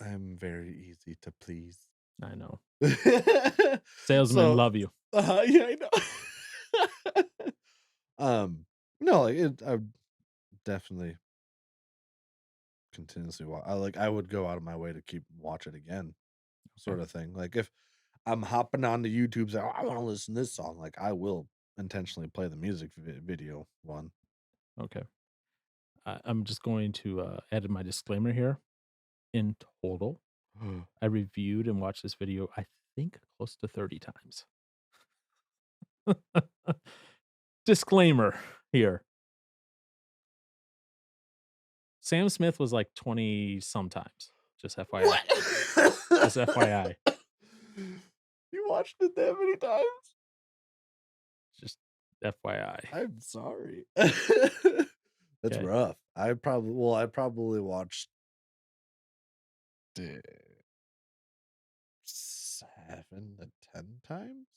I'm very easy to please. I know. Salesmen So, love you. yeah, I know. No, like, I would definitely continuously I would go out of my way to keep watch it again, Okay. sort of thing. Like, if I'm hopping on the YouTube, say, "Oh, I wanna listen to this song," like, I will intentionally play the music video one. Okay. I'm just going to, add in my disclaimer here. In total, I reviewed and watched this video, I think, close to 30 times. Disclaimer here. Sam Smith was like 20 sometimes. Just FYI. Just FYI. You watched it that many times? Just FYI. I'm sorry. That's Okay. rough. I probably watched it 7 to 10 times?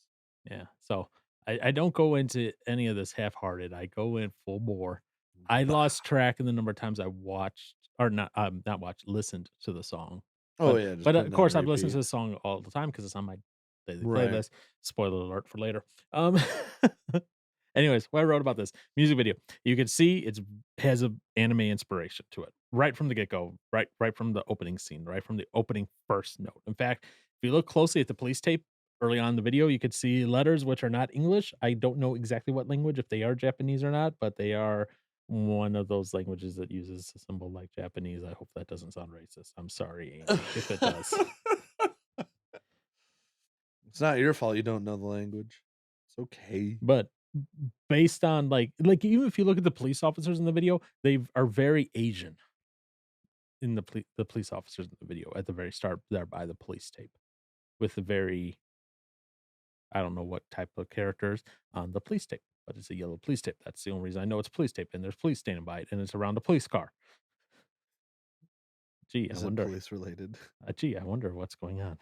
Yeah. So I don't go into any of this half hearted. I go in full bore. I lost track of the number of times I watched or not watched, listened to the song. Oh, yeah, just Of putting on course, I've listened repeat. to the song all the time because it's on my daily Right. playlist. Spoiler alert for later. Um, anyways, what I wrote about this music video, you can see it's has a anime inspiration to it right from the get go, right from the opening scene, right from the opening first note. In fact, if you look closely at the police tape early on in the video, you could see letters which are not English. I don't know exactly what language, if they are Japanese or not, but they are one of those languages that uses a symbol like Japanese. I hope that doesn't sound racist. I'm sorry, Amy, if it does. It's not your fault you don't know the language. It's okay. But based on even if you look at the police officers in the video, they are very Asian in the police officers in the video at the very start there by the police tape with the very I don't know what type of characters on the police tape, but it's a yellow police tape. That's the only reason I know it's police tape, and there's police standing by it, and it's around a police car. Gee, I Is it wonder. police related? Gee, I wonder what's going on.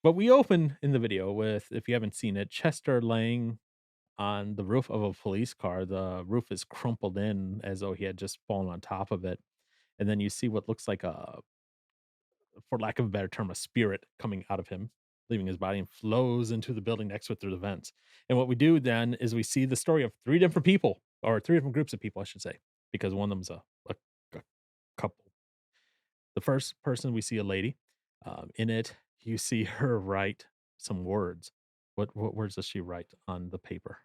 But we open in the video with, if you haven't seen it, Chester laying on the roof of a police car. The roof is crumpled in as though he had just fallen on top of it. And then you see what looks like for lack of a better term, a spirit coming out of him, leaving his body and flows into the building next to it through the vents. And what we do then is we see the story of three different people, or three different groups of people, I should say, because one of them's a couple. The first person, we see a lady. In it, you see her write some words. What words does she write on the paper?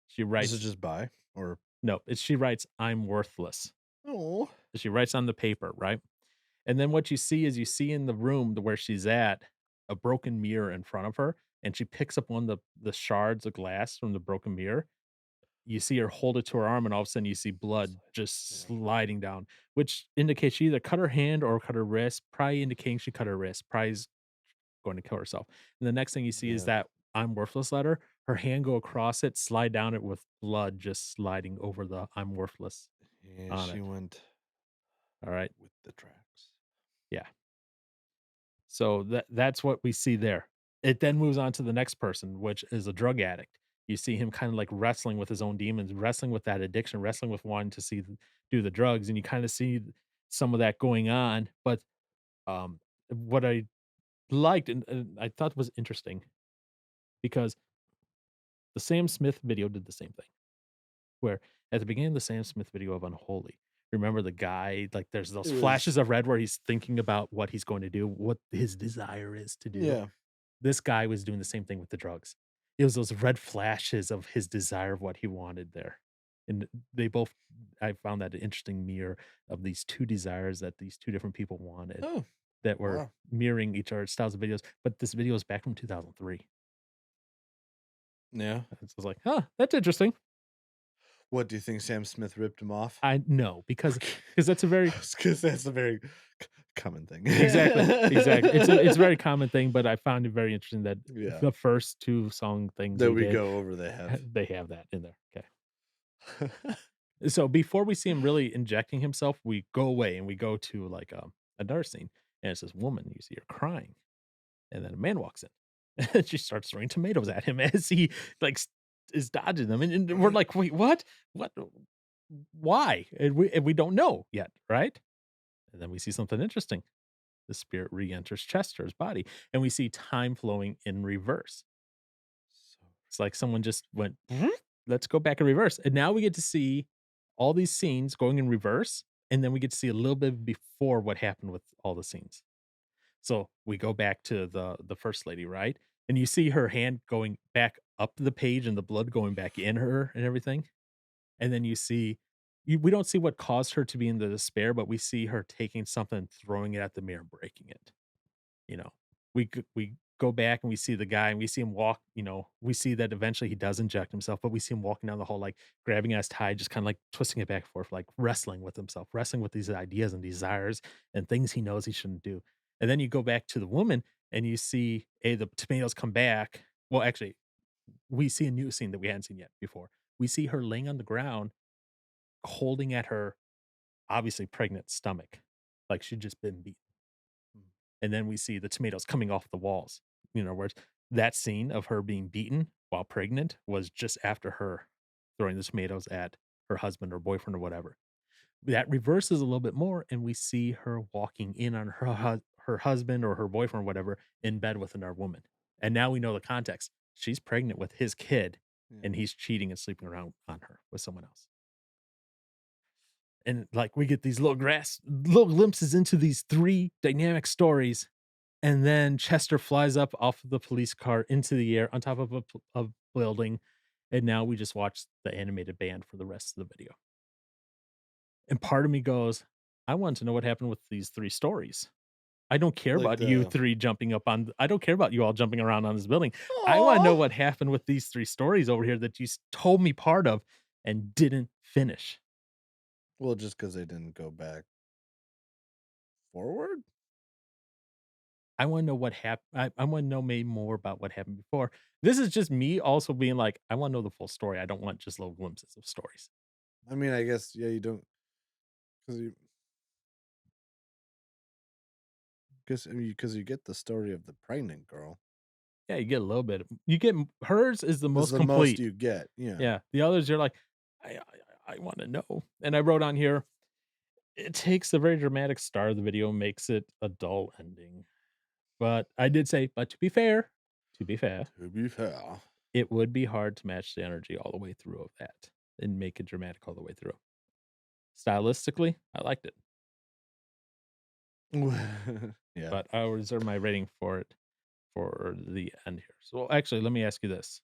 She This is writes just by or no, she writes, "I'm worthless." oh, She writes on the paper, right? And then what you see is you see in the room where she's at a broken mirror in front of her, and she picks up one of the shards of glass from the broken mirror. You see her hold it to her arm, and all of a sudden you see blood just yeah, sliding down, which indicates she either cut her hand or cut her wrist, probably indicating she cut her wrist, probably is going to kill herself. And the next thing you see is yeah, that "I'm worthless" letter, her hand go across it, slide down it with blood just sliding over the "I'm worthless" yeah. on She it. went All right. with the tracks. Yeah. So that's what we see there. It then moves on to the next person, which is a drug addict. You see him kind of like wrestling with his own demons, wrestling with that addiction, wrestling with wanting to do the drugs, and you kind of see some of that going on. But what I liked and I thought was interesting because the Sam Smith video did the same thing. Where at the beginning of the Sam Smith video of Unholy, remember the guy, like there's those It was flashes of red where he's thinking about what he's going to do, what his desire is to do. yeah. This guy was doing the same thing with the drugs. It was those red flashes of his desire of what he wanted there. And they both I found that an interesting mirror of these 2 desires that these 2 different people wanted Oh, that were wow. mirroring each other's styles of videos, but this video is back from 2003. Yeah. And so I was like, "Huh, that's interesting." What do you think Sam Smith ripped him off? I know Okay. because that's a very Because that's a very common thing. exactly, exactly. It's a very common thing, but I found it very interesting that Yeah. the first 2 song things That he we did, go over the have. they have that in there. Okay. So before we see him really injecting himself, we go away and we go to like another scene, and it's this woman. You see her crying, and then a man walks in, and she starts throwing tomatoes at him as he like is dodging them, and we're like, wait, what? What? Why? And we don't know yet, right? And then we see something interesting. The spirit re-enters Chester's body, and we see time flowing in reverse. So It's like someone just went, "Mhm, let's go back in reverse." And now we get to see all these scenes going in reverse, and then we get to see a little bit before what happened with all the scenes. So we go back to the first lady, right? And you see her hand going back up the page and the blood going back in her and everything. And then you see we don't see what caused her to be in the despair, but we see her taking something and throwing it at the mirror, breaking it. You know, we go back and we see the guy and we see him walk, we see that eventually he does inject himself, but we see him walking down the hall, like grabbing at his tie, just kind of like twisting it back and forth, like wrestling with himself, wrestling with these ideas and desires and things he knows he shouldn't do. And then you go back to the woman and you see the tomatoes come back. Well, actually, we see a new scene that we hadn't seen yet before. We see her laying on the ground, holding at her obviously pregnant stomach, like she'd just been beaten. mm, And then we see the tomatoes coming off the walls, where that scene of her being beaten while pregnant was just after her throwing the tomatoes at her husband or boyfriend or whatever. That reverses a little bit more, and we see her walking in on her husband or her boyfriend or whatever in bed with another woman. And now we know the context. She's pregnant with his kid, Yeah. and he's cheating and sleeping around on her with someone else. And like we get these little glimpses into these three dynamic stories, and then Chester flies up off of the police car into the air on top of a building, and now we just watch the animated band for the rest of the video. And part of me goes, I want to know what happened with these 3 stories. I don't care Like about you the 3 jumping up on I don't care about you all jumping around on this building. I wanna know Aw! what happened with these 3 stories over here that you told me part of and didn't finish. Well, just because they didn't go back forward? I wanna know what happened. I wanna know maybe more about what happened before. This is just me also being like, I wanna know the full story. I don't want just little glimpses of stories. I mean, I guess, yeah, you don't 'cause you 'cause, I mean, because you get the story of the pregnant girl. Yeah, you get a little bit. You get hers is the Is most the most complete. you get, yeah. Yeah, the others, you're like, I wanna know. And I wrote on here, it takes the very dramatic start of the video, makes it a dull ending. But I did say, but to be fair, To be fair. it would be hard to match the energy all the way through of that and make it dramatic all the way through. Stylistically, I liked it, Yeah. but I'll reserve my rating for it for the end here. So actually, let me ask you this.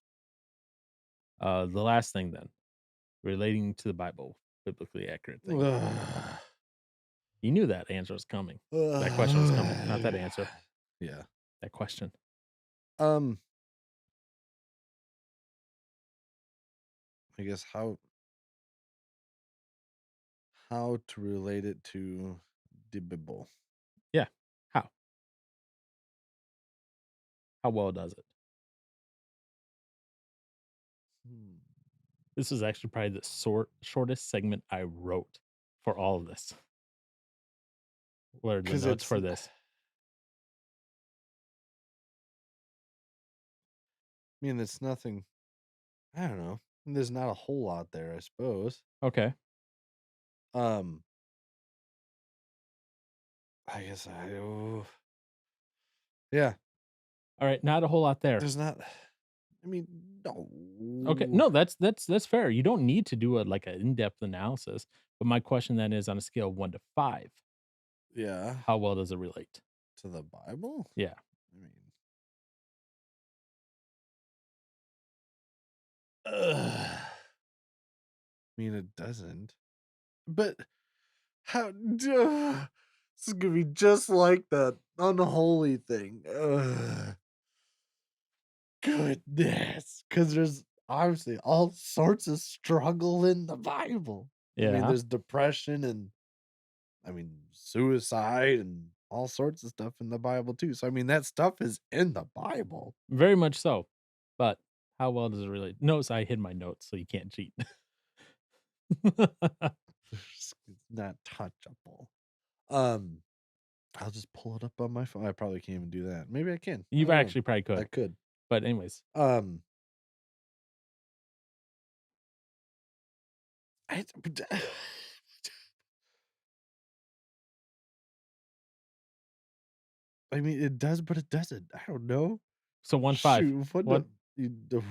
The last thing then, relating to the Bible, biblically accurate thing. You knew that answer was coming. That question was coming, not that answer. Yeah. That question. Um, I guess how to relate it to the Bible. Yeah. How? How well does it? Hmm. This is actually probably the shortest segment I wrote for all of this. What are the 'Cause notes it's for this? I mean, it's nothing. I don't know. There's not a whole lot there, I suppose. Okay. Um, I guess yeah, All right. Not a whole lot there. there's not. I mean, Okay. no. No, that's fair. You don't need to do a like an in-depth analysis. But my question then is on a scale of 1 to 5, Yeah, how well does it relate? to the Bible. Yeah. I mean, I mean, it doesn't. But how? This is gonna be just like that unholy thing. Goodness, because there's obviously all sorts of struggle in the Bible. I mean, Yeah. there's depression and I mean suicide and all sorts of stuff in the Bible too. So I mean, that stuff is in the Bible. Very much so. But how well does it relate? Notice I hid my notes so you can't cheat. It's not touchable. Um, I'll just pull it up on my phone. I probably can't even do that. Maybe I can. I You don't know. actually probably I could. could. But anyways, Um, I, I mean, it does, but it doesn't. I don't know. so 1-5. Shoot, what What? the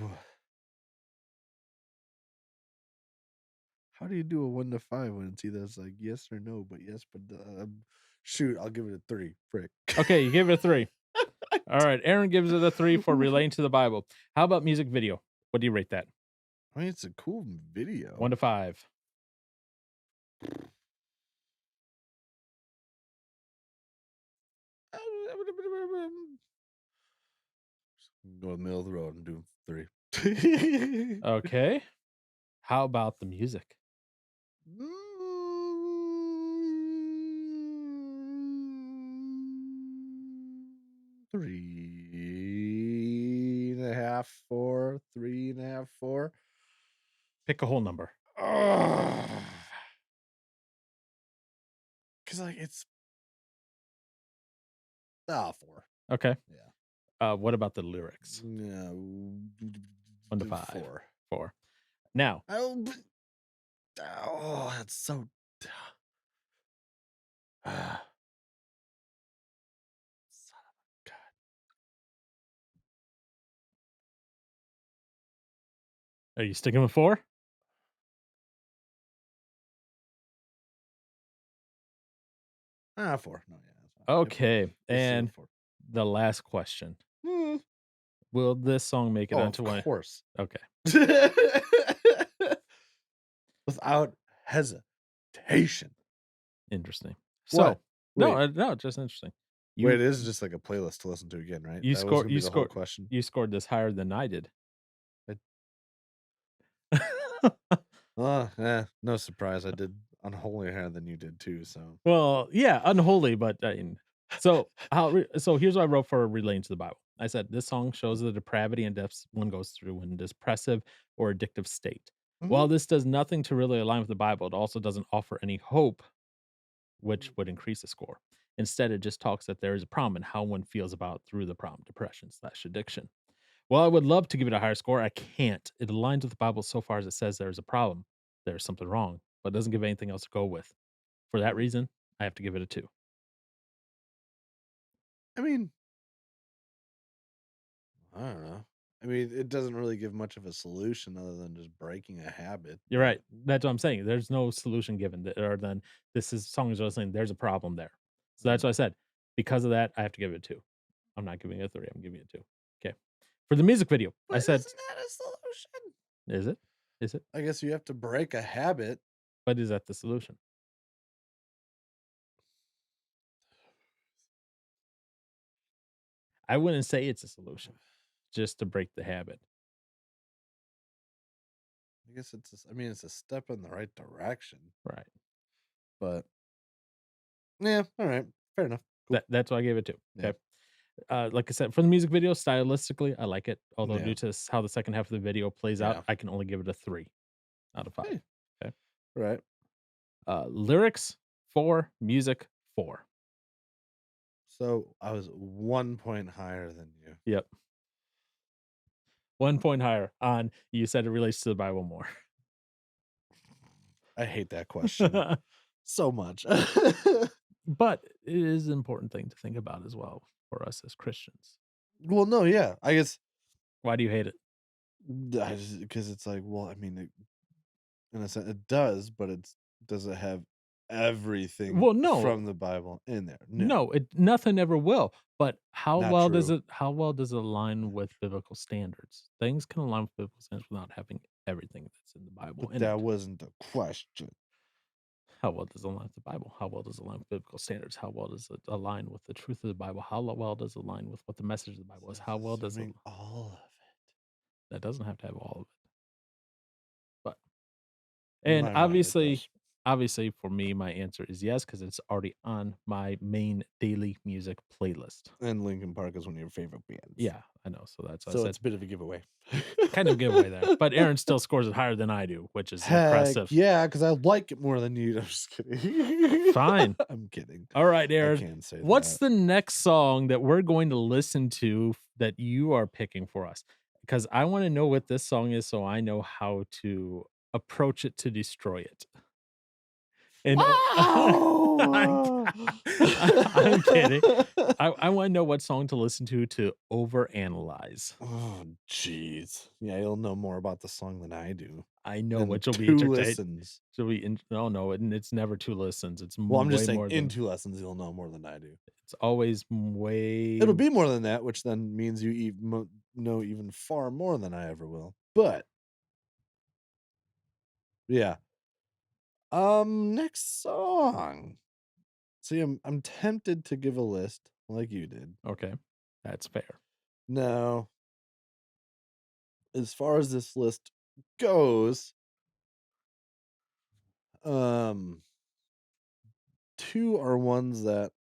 how do you do a 1 to 5 when it's either it's like yes or no, but yes, but shoot, I'll give it a 3. Frick. Okay, you give it a 3. I All right, Aaron gives it a 3 for relating to the Bible. How about music video? What do you rate that? mean, it's a cool 1 video. to 5. Go to the middle of the road and do 3. Okay. How about the music? Three and a half, 4, 3.5, 4. Pick a whole number. Cause like it's 4. Okay. Yeah. What about the lyrics? Yeah, 1 to 5. 4. 4. Now, Oh, that's so. Ah, son of a god. are you sticking with 4? 4. No, yeah, that's fine. Yep. Okay, Let's stay and with 4. the last question. Hmm. Will this song make it Oh, of onto one? course. Okay, Without hesitation. interesting. What? So, no, Wait. no, just interesting. Wait, You it is just like a playlist to listen to again, right? you That was score gonna you be the whole score question. you scored this higher than I did. I no surprise. I did unholy higher than you did too, so. Well, yeah, unholy, but, so here's what I wrote for relating to the Bible. I said, "This song shows the depravity and depths one goes through in a depressive or addictive state. Mhm. While this does nothing to really align with the Bible, it also doesn't offer any hope, which would increase the score. Instead, it just talks that there is a problem and how one feels about through the problem, depression/addiction. While I would love to give it a higher score, I can't. It aligns with the Bible so far as it says there's a problem, there's something wrong, but doesn't give anything else to go with. For that reason, I have to give it a 2." I mean, I don't know. I mean, it doesn't really give much of a solution other than just breaking a habit, You're but right. That's what I'm saying. There's no solution given that other than this is song is just saying there's a problem there. So that's what I mm. said. Because of that, I have to give it a 2. I'm not giving it a 3. I'm giving it a 2. Okay. For the music video, I But said, isn't that a solution? is it? Is it? I guess you have to break a habit. But is that the solution? I wouldn't say it's a solution just to break the habit. I guess I mean, it's a step in the right direction, Right. but yeah, all right, fair enough. Cool. That's why I gave it 2. Yeah, Okay. Like I said, for the music video, stylistically, I like it. Although yeah, due to how the second half of the video plays out, yeah. I can only give it a 3 out of 5. Hey, Okay. right. Lyrics 4, music 4. So I was 1 point higher than you. Yep. 1 point higher on you said it relates to the Bible more. I hate that question so much. But it is an important thing to think about as well for us as Christians. Well, no, yeah, I guess Why do you hate it? because it's like, well, I mean, in a sense, it does, but does it have everything Well, no. from the Bible in there? No, No, it nothing ever will. But not true. how well does it align with biblical standards? Things can align with biblical standards without having everything that's in the Bible But in that it. wasn't the question. How well does it align with the Bible? How well does it align with biblical standards? How well does it align with the truth of the Bible? How well does it align with what the message of the Bible is? How well does it Assuming all of it. that doesn't have to have all of it. But In and my mind, it obviously does. obviously for me, my answer is yes, because it's already on my main daily music playlist. And Linkin Park is one of your favorite bands. Yeah, I know. So that's why I So said it's a bit of a giveaway. kind of giveaway there. But Aaron still scores it higher than I do, which is Heck impressive. yeah, because I like it more than you. I'm just kidding. Fine. I'm kidding. All right, I Aaron. can't say What's that. the next song that we're going to listen to that you are picking for us? Because I want to know what this song is so I know how to approach it to destroy it. And I'm, Wow! I'm kidding. I want to know what song to listen to overanalyze. Oh, jeez. Yeah, you'll know more about the song than I do I know in which will be 2 entertain. listens. She'll be in, no, no, and it's never 2 listens. It's Well, I'm just way saying more in than 2 lessons, you'll know more than I do. it's always way It'll be more than that, which then means you know even far more than I ever will. But, yeah. Next song. See, I'm tempted to give a list like you did. okay. That's fair. Now, as far as this list goes, um, 2 are ones that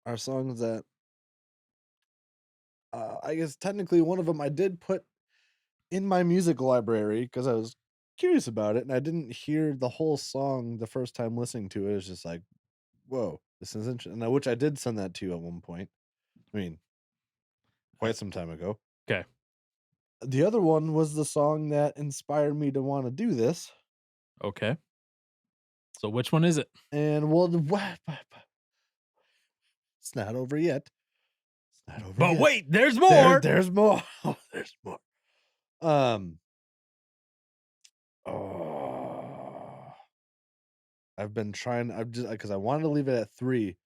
are songs that, I guess technically one of them I did put in my music library because I was curious about it, and I didn't hear the whole song the first time listening to it. It's just like, "Whoa, this is interesting." Which I did send that to you at one point. I mean, quite some time ago. Okay. The other one was the song that inspired me to wanna do this, Okay. So which one is it? and well, the what it's not over yet. It's not over But yet. wait, there's more. There's more. There's more. Um, oh, I've just because I wanted to leave it at 3,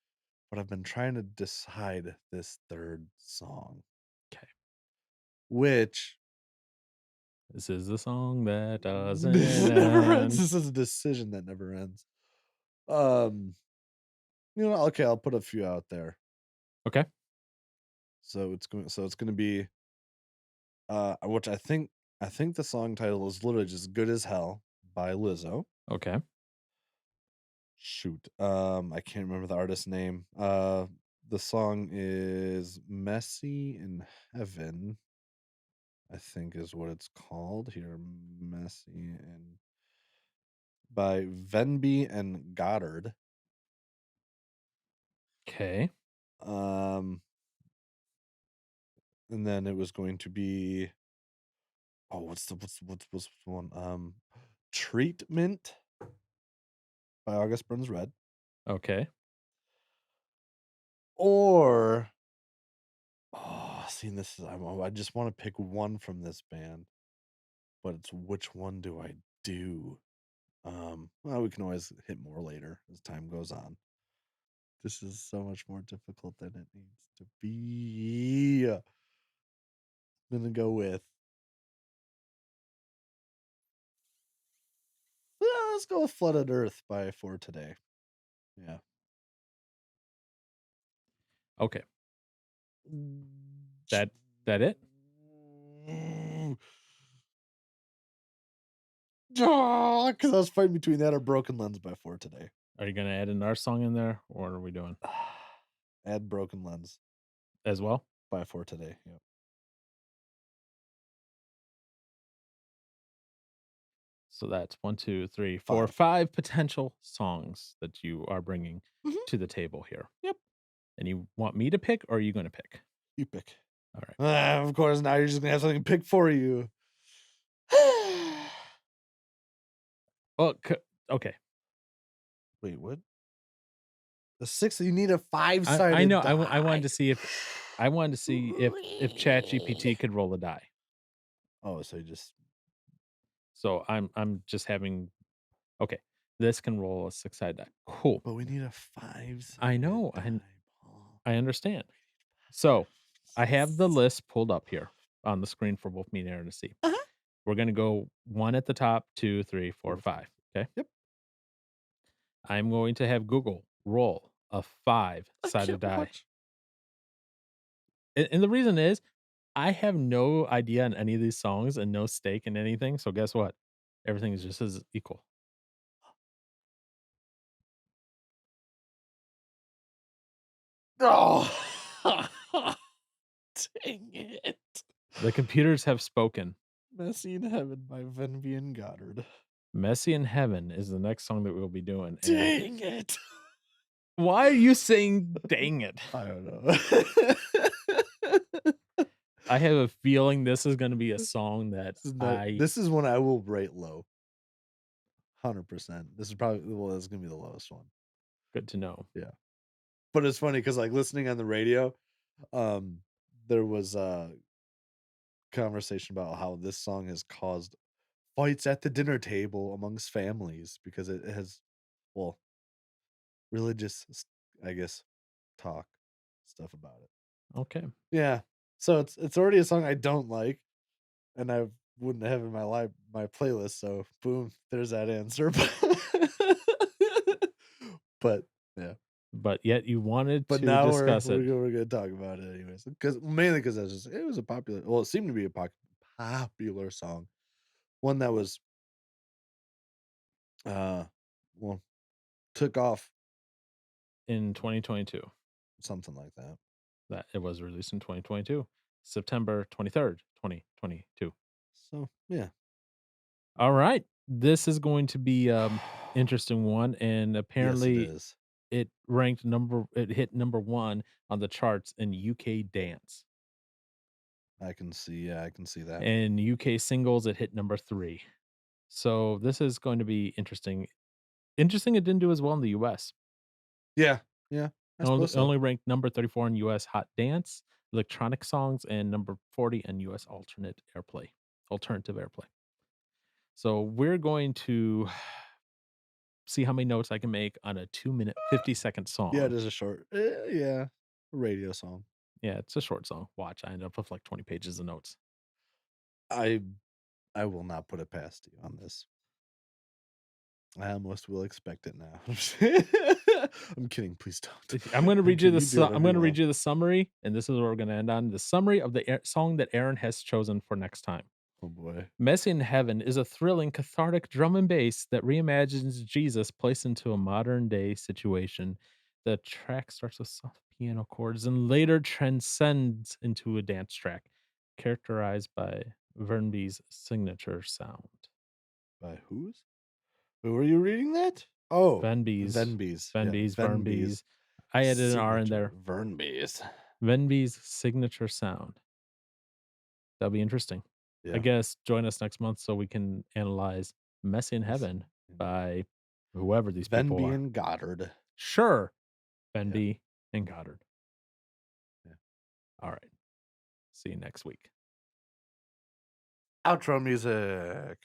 but I've been trying to decide this 3rd song, Okay. which This is the song that this doesn't never ends. end. This is a decision that never ends. Um, okay, I'll put a few out there. Okay. So it's gonna be, which I think the song title is literally just "Good as Hell" by Lizzo. Okay. Shoot, I can't remember the artist's name. The song is "Messy in Heaven," I think is what it's called here. "Messy" and by Venby and Goddard. Okay. Um, and then it was going to be, oh, what's the one? "Treatment" by August Burns Red, Okay. or see, this is I just want to pick one from this band, but it's which one do I do? Well, we can always hit more later as time goes on. This is so much more difficult than it needs to be. I'm gonna go with let's go with "Flooded Earth" by For Today. Yeah. Okay. That that it? Because I was fighting between that or "Broken Lens" by For Today. Are you gonna add another song in there, or are we doing Add "Broken Lens" as well? by For Today. Yep. So that's one, two, three, four, 5. 5 potential songs that you are bringing Mhm. to the table here. Yep. And you want me to pick, or are you going to pick? You pick. All right. Of course, now you're just gonna have something picked for you. Well, okay. Wait, what? The 6th, you need a I five-sided know. I wanted die. to see if ChatGPT could roll a die. Oh, so you just So I'm just having okay. This can roll a 6-sided die. Cool. but we need a I five-sided know. die, Paul. I understand. We So I need have the 5. list pulled up here on the screen for both me and Aaron to see. Uh-huh. We're gonna go one at the top, two, three, four, 4, 5. five. Okay. Yep. I'm going to have Google roll a I 5-sided can't die. watch. And the reason is I have no idea on any of these songs and no stake in anything. So guess what? Everything is just as equal. Oh! Dang it. The computers have spoken. "Messy in Heaven" by Venvian Goddard. Messy in Heaven is the next song that we'll be doing. And Dang it. why are you saying dang it? I don't know. I have a feeling this is gonna be a song that I This is one I will rate low. 100%. This is probably this is gonna be the lowest one. good to know. Yeah. But it's funny because, like, listening on the radio, um, there was a conversation about how this song has caused fights at the dinner table amongst families because it has, well, religious, I guess, talk stuff about it. Okay. Yeah. So it's already a song I don't like, and I wouldn't have in my playlist, so boom, there's that answer. But, yeah. But yet you wanted But to now discuss it. we're gonna talk about it anyways, because mainly because it was a popular, well, it seemed to be a popular song. One that was, uh, well, took off, In 2022. something like that. That it was released in 2022, September 23rd, 2022. So, yeah. All right. This is going to be interesting one, and Yes, it apparently is. it hit number 1 on the charts in UK dance. I can see, yeah, I can see that. And UK singles, it hit number 3. So this is going to be interesting. Interesting it didn't do as well in the US. Yeah, yeah, I Only suppose so. only ranked number 34 in US Hot Dance, electronic songs, and number 40 in US alternative airplay. So we're going to see how many notes I can make on a 2-minute, 50-second Yeah, it song. is a short yeah, radio song. Yeah, it's a short song. Watch, I end up with like 20 pages of notes. I I will not put it past you on this. I almost will expect it now. I'm kidding, please don't. I'm gonna I'm read you kidding, the you do su I'm whatever you gonna read want. you the summary, and this is what we're gonna end on. The summary of the song that Aaron has chosen for next time. Oh boy. Messy in Heaven is a thrilling, cathartic drum and bass that reimagines Jesus placed into a modern day situation. The track starts with soft piano chords and later transcends into a dance track, characterized by Vernby's signature sound. By whose? Who are you reading that? Oh, Venby's, Venby's. Yeah, Venby's, Venby's Vernby's. I added an R in signature. there. Vernby's. Venby's signature sound. That'll be interesting. I Yeah. guess join us next month so we can analyze Messy in Yes. Heaven by whoever these people Venby are. and Goddard. Sure, Yeah. Benby and Goddard. Yeah. All right. See you next week. Outro music.